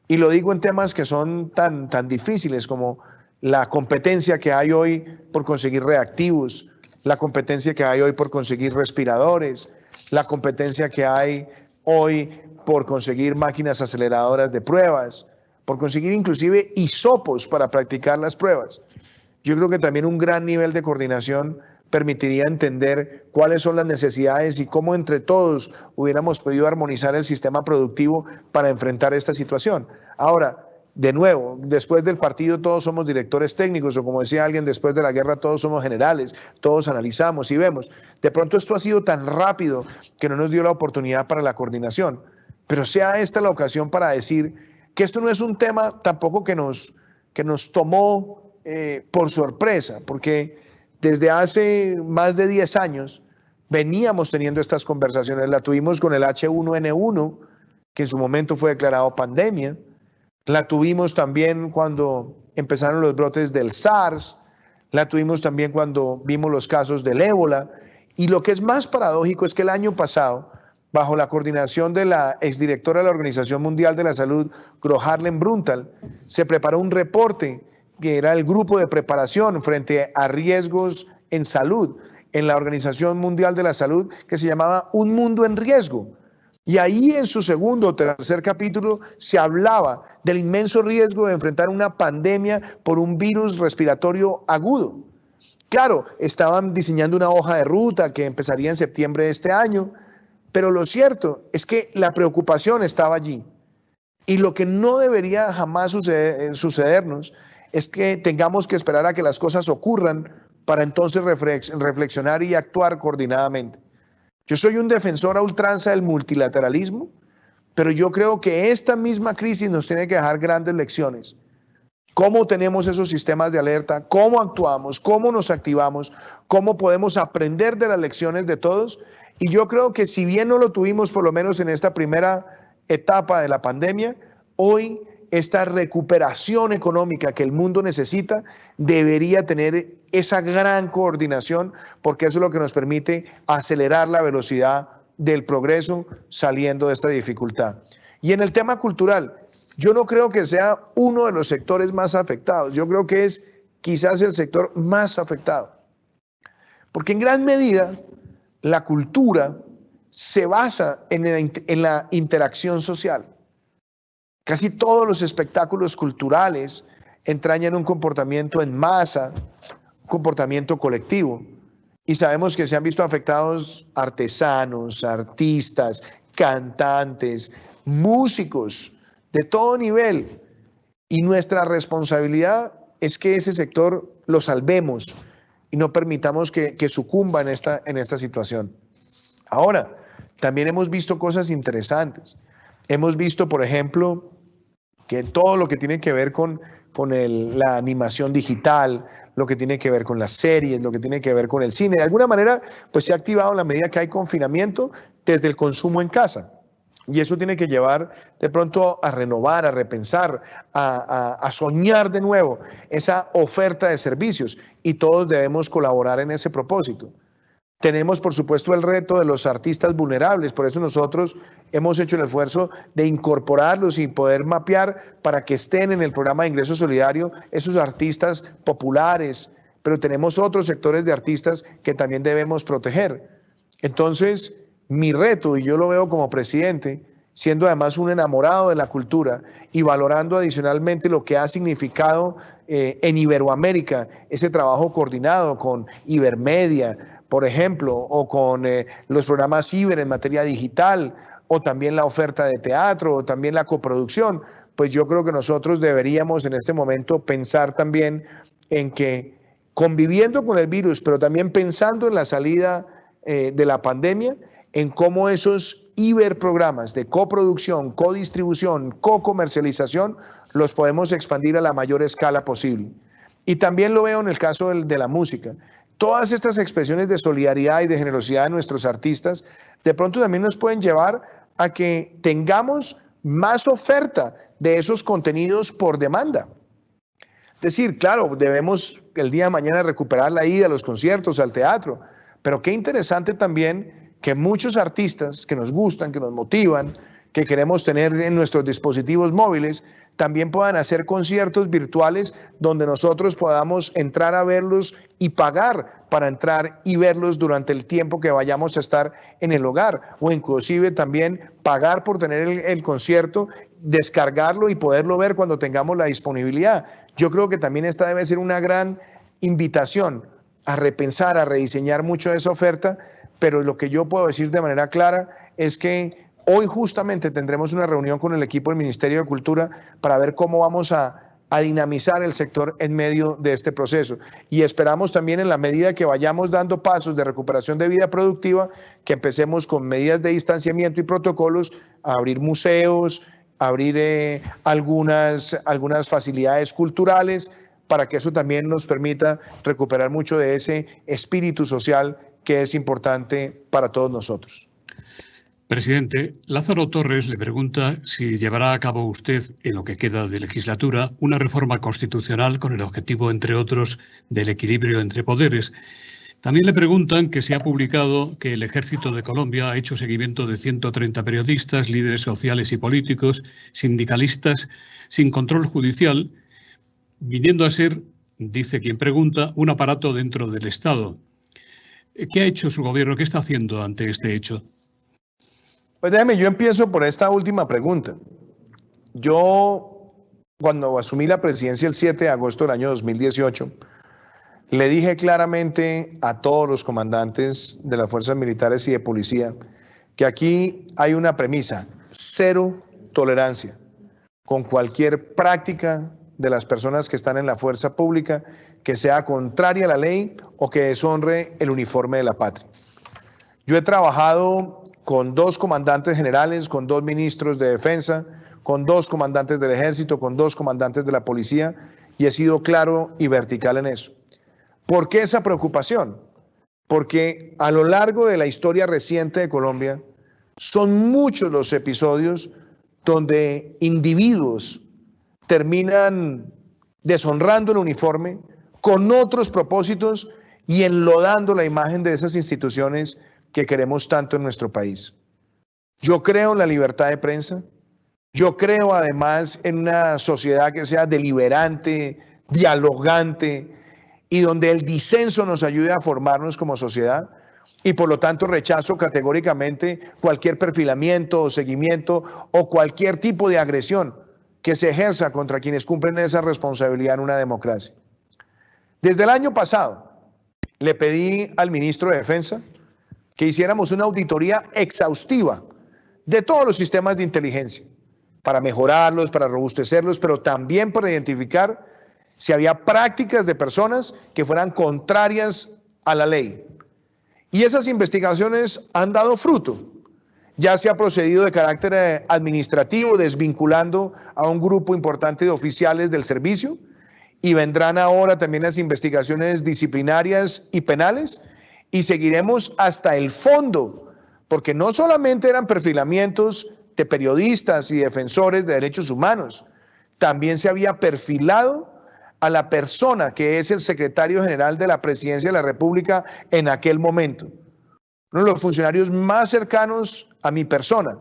Y lo digo en temas que son tan difíciles como la competencia que hay hoy por conseguir reactivos, la competencia que hay hoy por conseguir respiradores, la competencia que hay hoy por conseguir máquinas aceleradoras de pruebas, por conseguir inclusive hisopos para practicar las pruebas. Yo creo que también un gran nivel de coordinación permitiría entender cuáles son las necesidades y cómo entre todos hubiéramos podido armonizar el sistema productivo para enfrentar esta situación. Ahora, de nuevo, después del partido todos somos directores técnicos, o como decía alguien, después de la guerra todos somos generales, todos analizamos y vemos. De pronto esto ha sido tan rápido que no nos dio la oportunidad para la coordinación, pero sea esta la ocasión para decir que esto no es un tema tampoco que nos tomó por sorpresa, porque desde hace más de 10 años veníamos teniendo estas conversaciones. La tuvimos con el H1N1, que en su momento fue declarado pandemia. La tuvimos también cuando empezaron los brotes del SARS. La tuvimos también cuando vimos los casos del ébola. Y lo que es más paradójico es que el año pasado, bajo la coordinación de la exdirectora de la Organización Mundial de la Salud, Gro Harlem Brundtland, se preparó un reporte que era el grupo de preparación frente a riesgos en salud en la Organización Mundial de la Salud, que se llamaba Un Mundo en Riesgo. Y ahí en su segundo o tercer capítulo se hablaba del inmenso riesgo de enfrentar una pandemia por un virus respiratorio agudo. Claro, estaban diseñando una hoja de ruta que empezaría en septiembre de este año, pero lo cierto es que la preocupación estaba allí. Y lo que no debería jamás sucedernos es que tengamos que esperar a que las cosas ocurran para entonces reflexionar y actuar coordinadamente. Yo soy un defensor a ultranza del multilateralismo, pero yo creo que esta misma crisis nos tiene que dejar grandes lecciones. Cómo tenemos esos sistemas de alerta, cómo actuamos, cómo nos activamos, cómo podemos aprender de las lecciones de todos. Y yo creo que si bien no lo tuvimos por lo menos en esta primera etapa de la pandemia, hoy esta recuperación económica que el mundo necesita debería tener esa gran coordinación, porque eso es lo que nos permite acelerar la velocidad del progreso saliendo de esta dificultad. Y en el tema cultural, yo no creo que sea uno de los sectores más afectados, yo creo que es quizás el sector más afectado, porque en gran medida la cultura se basa en la interacción social. Casi todos los espectáculos culturales entrañan un comportamiento en masa, un comportamiento colectivo. Y sabemos que se han visto afectados artesanos, artistas, cantantes, músicos de todo nivel. Y nuestra responsabilidad es que ese sector lo salvemos y no permitamos que sucumba en esta situación. Ahora, también hemos visto cosas interesantes. Hemos visto, por ejemplo, que todo lo que tiene que ver con la animación digital, lo que tiene que ver con las series, lo que tiene que ver con el cine, de alguna manera pues se ha activado en la medida que hay confinamiento desde el consumo en casa. Y eso tiene que llevar de pronto a renovar, a repensar, a soñar de nuevo esa oferta de servicios, y todos debemos colaborar en ese propósito. Tenemos, por supuesto, el reto de los artistas vulnerables, por eso nosotros hemos hecho el esfuerzo de incorporarlos y poder mapear para que estén en el programa de ingreso solidario esos artistas populares, pero tenemos otros sectores de artistas que también debemos proteger. Entonces, mi reto, y yo lo veo como presidente, siendo además un enamorado de la cultura y valorando adicionalmente lo que ha significado en Iberoamérica ese trabajo coordinado con Ibermedia, por ejemplo, o con los programas Iber en materia digital, o también la oferta de teatro, o también la coproducción, pues yo creo que nosotros deberíamos en este momento pensar también en que conviviendo con el virus, pero también pensando en la salida de la pandemia, en cómo esos iberprogramas de coproducción, codistribución, comercialización, los podemos expandir a la mayor escala posible. Y también lo veo en el caso de la música. Todas estas expresiones de solidaridad y de generosidad de nuestros artistas de pronto también nos pueden llevar a que tengamos más oferta de esos contenidos por demanda. Es decir, claro, debemos el día de mañana recuperar la ida a los conciertos, al teatro, pero qué interesante también que muchos artistas que nos gustan, que nos motivan, que queremos tener en nuestros dispositivos móviles, también puedan hacer conciertos virtuales donde nosotros podamos entrar a verlos y pagar para entrar y verlos durante el tiempo que vayamos a estar en el hogar, o inclusive también pagar por tener el concierto, descargarlo y poderlo ver cuando tengamos la disponibilidad. Yo creo que también esta debe ser una gran invitación a repensar, a rediseñar mucho esa oferta, pero lo que yo puedo decir de manera clara es que hoy justamente tendremos una reunión con el equipo del Ministerio de Cultura para ver cómo vamos a dinamizar el sector en medio de este proceso. Y esperamos también, en la medida que vayamos dando pasos de recuperación de vida productiva, que empecemos con medidas de distanciamiento y protocolos, a abrir museos, a abrir algunas facilidades culturales, para que eso también nos permita recuperar mucho de ese espíritu social que es importante para todos nosotros. Presidente, Lázaro Torres le pregunta si llevará a cabo usted, en lo que queda de legislatura, una reforma constitucional con el objetivo, entre otros, del equilibrio entre poderes. También le preguntan que se ha publicado que el Ejército de Colombia ha hecho seguimiento de 130 periodistas, líderes sociales y políticos, sindicalistas, sin control judicial, viniendo a ser, dice quien pregunta, un aparato dentro del Estado. ¿Qué ha hecho su gobierno? ¿Qué está haciendo ante este hecho? Pues déjeme, yo empiezo por esta última pregunta. Yo, cuando asumí la presidencia el 7 de agosto del año 2018, le dije claramente a todos los comandantes de las fuerzas militares y de policía que aquí hay una premisa: cero tolerancia con cualquier práctica de las personas que están en la fuerza pública que sea contraria a la ley o que deshonre el uniforme de la patria. Yo he trabajado con 2 comandantes generales, con 2 ministros de defensa, con 2 comandantes del ejército, con 2 comandantes de la policía, y he sido claro y vertical en eso. ¿Por qué esa preocupación? Porque a lo largo de la historia reciente de Colombia son muchos los episodios donde individuos terminan deshonrando el uniforme con otros propósitos y enlodando la imagen de esas instituciones que queremos tanto en nuestro país. Yo creo en la libertad de prensa. Yo creo además en una sociedad que sea deliberante, dialogante y donde el disenso nos ayude a formarnos como sociedad, y por lo tanto rechazo categóricamente cualquier perfilamiento o seguimiento o cualquier tipo de agresión que se ejerza contra quienes cumplen esa responsabilidad en una democracia. Desde el año pasado le pedí al ministro de Defensa que hiciéramos una auditoría exhaustiva de todos los sistemas de inteligencia para mejorarlos, para robustecerlos, pero también para identificar si había prácticas de personas que fueran contrarias a la ley. Y esas investigaciones han dado fruto. Ya se ha procedido de carácter administrativo, desvinculando a un grupo importante de oficiales del servicio, y vendrán ahora también las investigaciones disciplinarias y penales, y seguiremos hasta el fondo, porque no solamente eran perfilamientos de periodistas y defensores de derechos humanos, también se había perfilado a la persona que es el secretario general de la Presidencia de la República en aquel momento, uno de los funcionarios más cercanos a mi persona.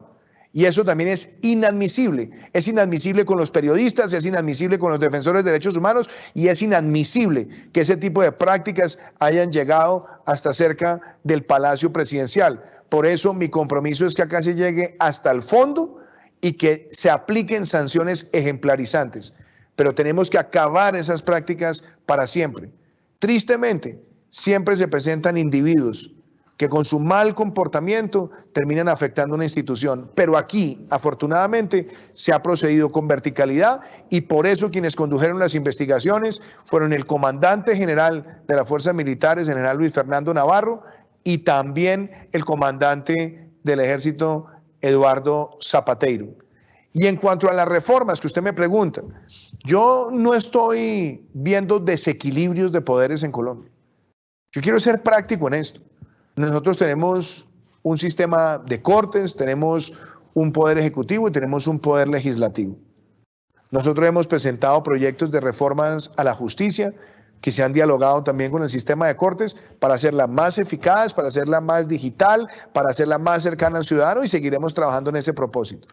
Y eso también es inadmisible. Es inadmisible con los periodistas, es inadmisible con los defensores de derechos humanos, y es inadmisible que ese tipo de prácticas hayan llegado hasta cerca del Palacio Presidencial. Por eso mi compromiso es que acá se llegue hasta el fondo y que se apliquen sanciones ejemplarizantes. Pero tenemos que acabar esas prácticas para siempre. Tristemente, siempre se presentan individuos que con su mal comportamiento terminan afectando una institución. Pero aquí, afortunadamente, se ha procedido con verticalidad, y por eso quienes condujeron las investigaciones fueron el comandante general de las Fuerzas Militares, general Luis Fernando Navarro, y también el comandante del Ejército, Eduardo Zapateiro. Y en cuanto a las reformas que usted me pregunta, yo no estoy viendo desequilibrios de poderes en Colombia. Yo quiero ser práctico en esto. Nosotros tenemos un sistema de cortes, tenemos un poder ejecutivo y tenemos un poder legislativo. Nosotros hemos presentado proyectos de reformas a la justicia que se han dialogado también con el sistema de cortes para hacerla más eficaz, para hacerla más digital, para hacerla más cercana al ciudadano, y seguiremos trabajando en ese propósito.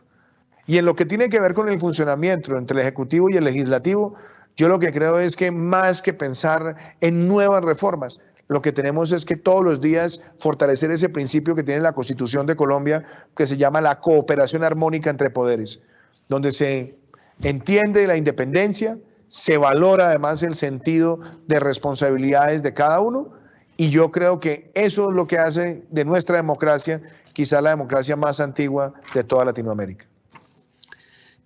Y en lo que tiene que ver con el funcionamiento entre el Ejecutivo y el Legislativo, yo lo que creo es que más que pensar en nuevas reformas, lo que tenemos es que todos los días fortalecer ese principio que tiene la Constitución de Colombia, que se llama la cooperación armónica entre poderes, donde se entiende la independencia, se valora además el sentido de responsabilidades de cada uno, y yo creo que eso es lo que hace de nuestra democracia quizá la democracia más antigua de toda Latinoamérica.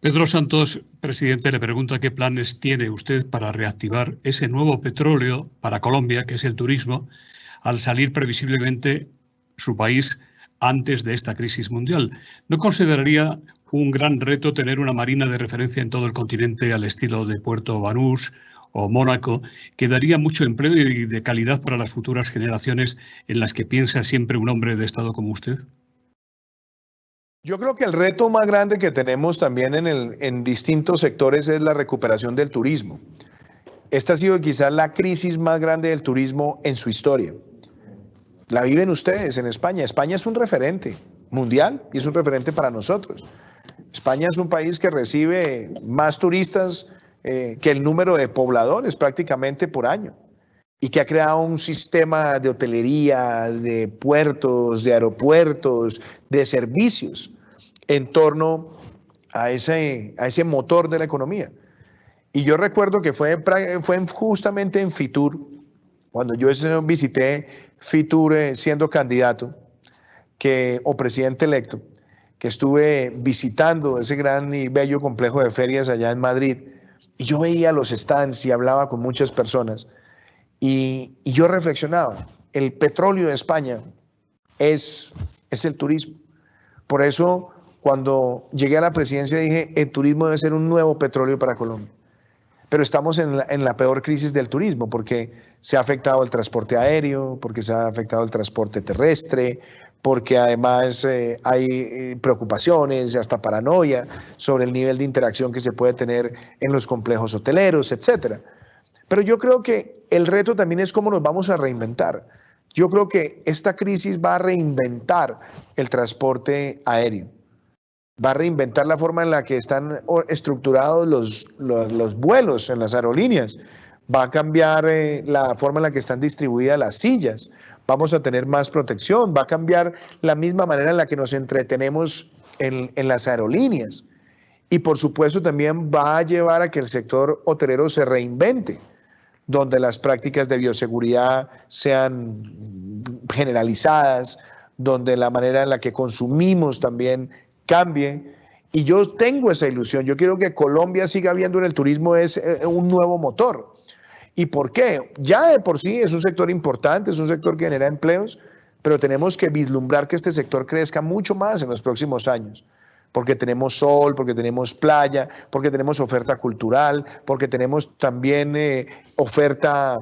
Pedro Santos, presidente, le pregunta qué planes tiene usted para reactivar ese nuevo petróleo para Colombia, que es el turismo, al salir previsiblemente su país antes de esta crisis mundial. ¿No consideraría un gran reto tener una marina de referencia en todo el continente al estilo de Puerto Banús o Mónaco, que daría mucho empleo y de calidad para las futuras generaciones en las que piensa siempre un hombre de Estado como usted? Yo creo que el reto más grande que tenemos también en distintos sectores es la recuperación del turismo. Esta ha sido quizás la crisis más grande del turismo en su historia. La viven ustedes en España. España es un referente mundial y es un referente para nosotros. España es un país que recibe más turistas que el número de pobladores prácticamente por año, y que ha creado un sistema de hotelería, de puertos, de aeropuertos, de servicios en torno a ese motor de la economía. Y yo recuerdo que fue justamente en Fitur, cuando yo visité Fitur siendo candidato o presidente electo, que estuve visitando ese gran y bello complejo de ferias allá en Madrid, y yo veía los stands y hablaba con muchas personas, y yo reflexionaba, el petróleo de España es el turismo. Por eso, cuando llegué a la presidencia dije, el turismo debe ser un nuevo petróleo para Colombia. Pero estamos en la peor crisis del turismo, porque se ha afectado el transporte aéreo, porque se ha afectado el transporte terrestre, porque además hay preocupaciones, hasta paranoia, sobre el nivel de interacción que se puede tener en los complejos hoteleros, etcétera. Pero yo creo que el reto también es cómo nos vamos a reinventar. Yo creo que esta crisis va a reinventar el transporte aéreo, va a reinventar la forma en la que están estructurados los vuelos en las aerolíneas, va a cambiar la forma en la que están distribuidas las sillas, vamos a tener más protección, va a cambiar la misma manera en la que nos entretenemos en las aerolíneas. Y por supuesto también va a llevar a que el sector hotelero se reinvente, donde las prácticas de bioseguridad sean generalizadas, donde la manera en la que consumimos también cambie. Y yo tengo esa ilusión. Yo quiero que Colombia siga viendo en el turismo un nuevo motor. ¿Y por qué? Ya de por sí es un sector importante, es un sector que genera empleos, pero tenemos que vislumbrar que este sector crezca mucho más en los próximos años. Porque tenemos sol, porque tenemos playa, porque tenemos oferta cultural, porque tenemos también oferta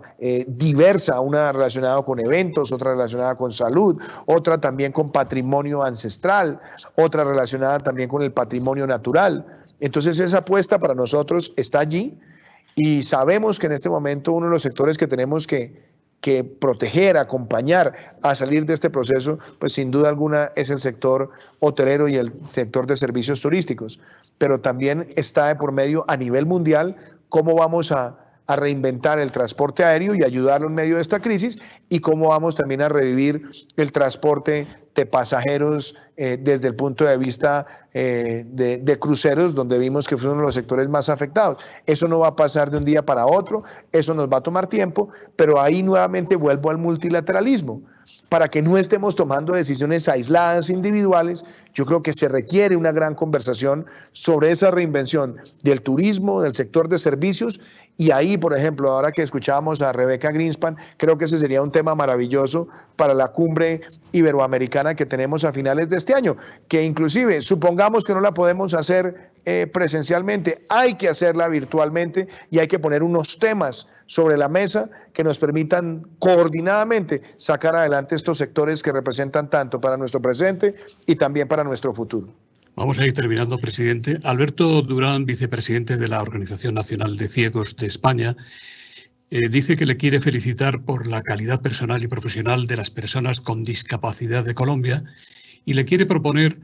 diversa, una relacionada con eventos, otra relacionada con salud, otra también con patrimonio ancestral, otra relacionada también con el patrimonio natural. Entonces esa apuesta para nosotros está allí, y sabemos que en este momento uno de los sectores que tenemos que proteger, acompañar a salir de este proceso, pues sin duda alguna es el sector hotelero y el sector de servicios turísticos. Pero también está de por medio a nivel mundial cómo vamos a reinventar el transporte aéreo y ayudarlo en medio de esta crisis, y cómo vamos también a revivir el transporte de pasajeros desde el punto de vista de cruceros, donde vimos que fue uno de los sectores más afectados. Eso no va a pasar de un día para otro, eso nos va a tomar tiempo, pero ahí nuevamente vuelvo al multilateralismo. para que no estemos tomando decisiones aisladas, individuales. Yo creo que se requiere una gran conversación sobre esa reinvención del turismo, del sector de servicios, y ahí, por ejemplo, ahora que escuchábamos a Rebeca Greenspan, creo que ese sería un tema maravilloso para la cumbre iberoamericana que tenemos a finales de este año, que inclusive, supongamos que no la podemos hacer presencialmente, hay que hacerla virtualmente y hay que poner unos temas sobre la mesa que nos permitan coordinadamente sacar adelante estos sectores que representan tanto para nuestro presente y también para nuestro futuro. Vamos a ir terminando, presidente. Alberto Durán, vicepresidente de la Organización Nacional de Ciegos de España, dice que le quiere felicitar por la calidad personal y profesional de las personas con discapacidad de Colombia y le quiere proponer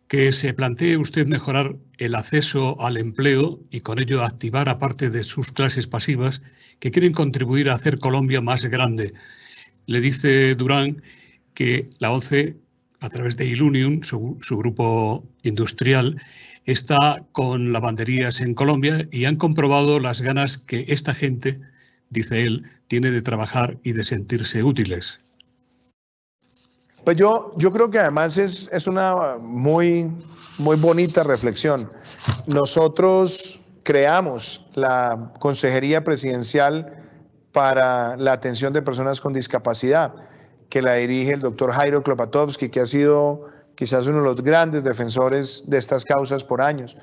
que se plantee usted mejorar el acceso al empleo y con ello activar a parte de sus clases pasivas que quieren contribuir a hacer Colombia más grande. Le dice Durán que la ONCE, a través de Ilunion, su grupo industrial, está con lavanderías en Colombia y han comprobado las ganas que esta gente, dice él, tiene de trabajar y de sentirse útiles. Pues yo creo que además es una muy bonita reflexión. Nosotros creamos la Consejería Presidencial para la Atención de Personas con Discapacidad, que la dirige el doctor Jairo Klopatowski, que ha sido quizás uno de los grandes defensores de estas causas por años.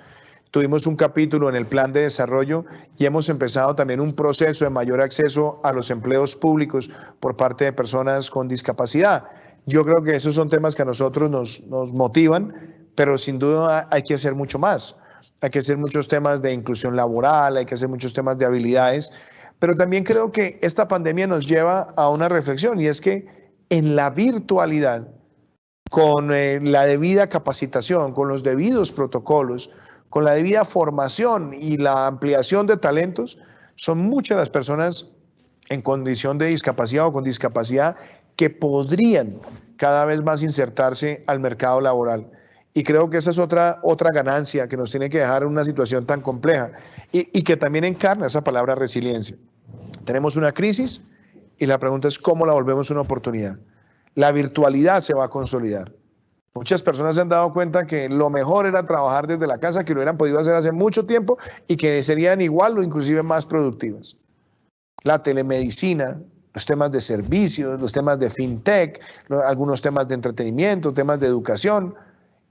Tuvimos un capítulo en el plan de desarrollo y hemos empezado también un proceso de mayor acceso a los empleos públicos por parte de personas con discapacidad. Yo creo que esos son temas que a nosotros nos motivan, pero sin duda hay que hacer mucho más. Hay que hacer muchos temas de inclusión laboral, hay que hacer muchos temas de habilidades, pero también creo que esta pandemia nos lleva a una reflexión y es que en la virtualidad, con la debida capacitación, con los debidos protocolos, con la debida formación y la ampliación de talentos, son muchas las personas en condición de discapacidad o con discapacidad que podrían cada vez más insertarse al mercado laboral. Y creo que esa es otra ganancia que nos tiene que dejar en una situación tan compleja y que también encarna esa palabra resiliencia. Tenemos una crisis y la pregunta es cómo la volvemos una oportunidad. La virtualidad se va a consolidar. Muchas personas se han dado cuenta que lo mejor era trabajar desde la casa, que lo hubieran podido hacer hace mucho tiempo y que serían igual o inclusive más productivas. La telemedicina, los temas de servicios, los temas de fintech, algunos temas de entretenimiento, temas de educación.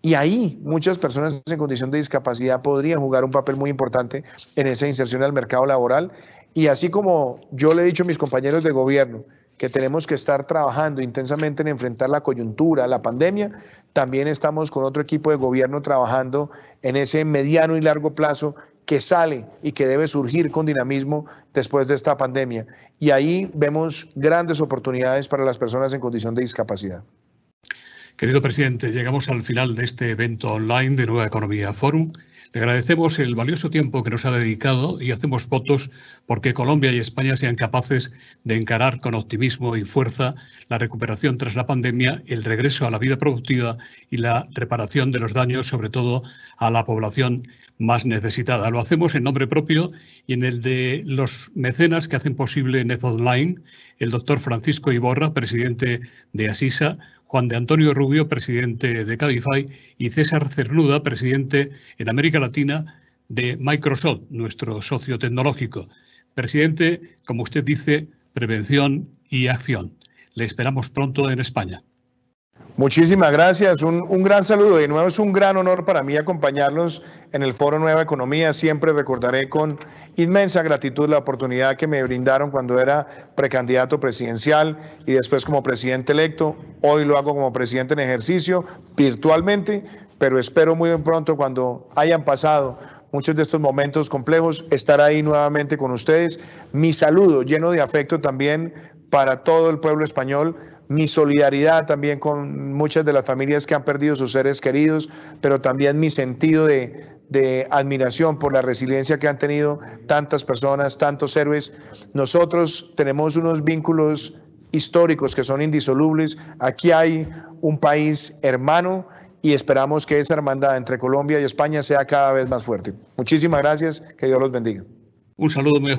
Y ahí muchas personas en condición de discapacidad podrían jugar un papel muy importante en esa inserción al mercado laboral. Y así como yo le he dicho a mis compañeros de gobierno que tenemos que estar trabajando intensamente en enfrentar la coyuntura, la pandemia, también estamos con otro equipo de gobierno trabajando en ese mediano y largo plazo que sale y que debe surgir con dinamismo después de esta pandemia. Y ahí vemos grandes oportunidades para las personas en condición de discapacidad. Querido presidente, llegamos al final de este evento online de Nueva Economía Forum. Le agradecemos el valioso tiempo que nos ha dedicado y hacemos votos porque Colombia y España sean capaces de encarar con optimismo y fuerza la recuperación tras la pandemia, el regreso a la vida productiva y la reparación de los daños, sobre todo a la población más necesitada. Lo hacemos en nombre propio y en el de los mecenas que hacen posible NET Online, el doctor Francisco Iborra, presidente de Asisa, Juan de Antonio Rubio, presidente de Cabify, y César Cernuda, presidente en América Latina de Microsoft, nuestro socio tecnológico. Presidente, como usted dice, prevención y acción. Le esperamos pronto en España. Muchísimas gracias, un gran saludo. De nuevo es un gran honor para mí acompañarlos en el Foro Nueva Economía. Siempre recordaré con inmensa gratitud la oportunidad que me brindaron cuando era precandidato presidencial y después como presidente electo. Hoy lo hago como presidente en ejercicio, virtualmente, pero espero muy pronto, cuando hayan pasado muchos de estos momentos complejos, estar ahí nuevamente con ustedes. Mi saludo lleno de afecto también para todo el pueblo español. Mi solidaridad también con muchas de las familias que han perdido sus seres queridos, pero también mi sentido de admiración por la resiliencia que han tenido tantas personas, tantos héroes. Nosotros tenemos unos vínculos históricos que son indisolubles. Aquí hay un país hermano y esperamos que esa hermandad entre Colombia y España sea cada vez más fuerte. Muchísimas gracias, que Dios los bendiga. Un saludo muy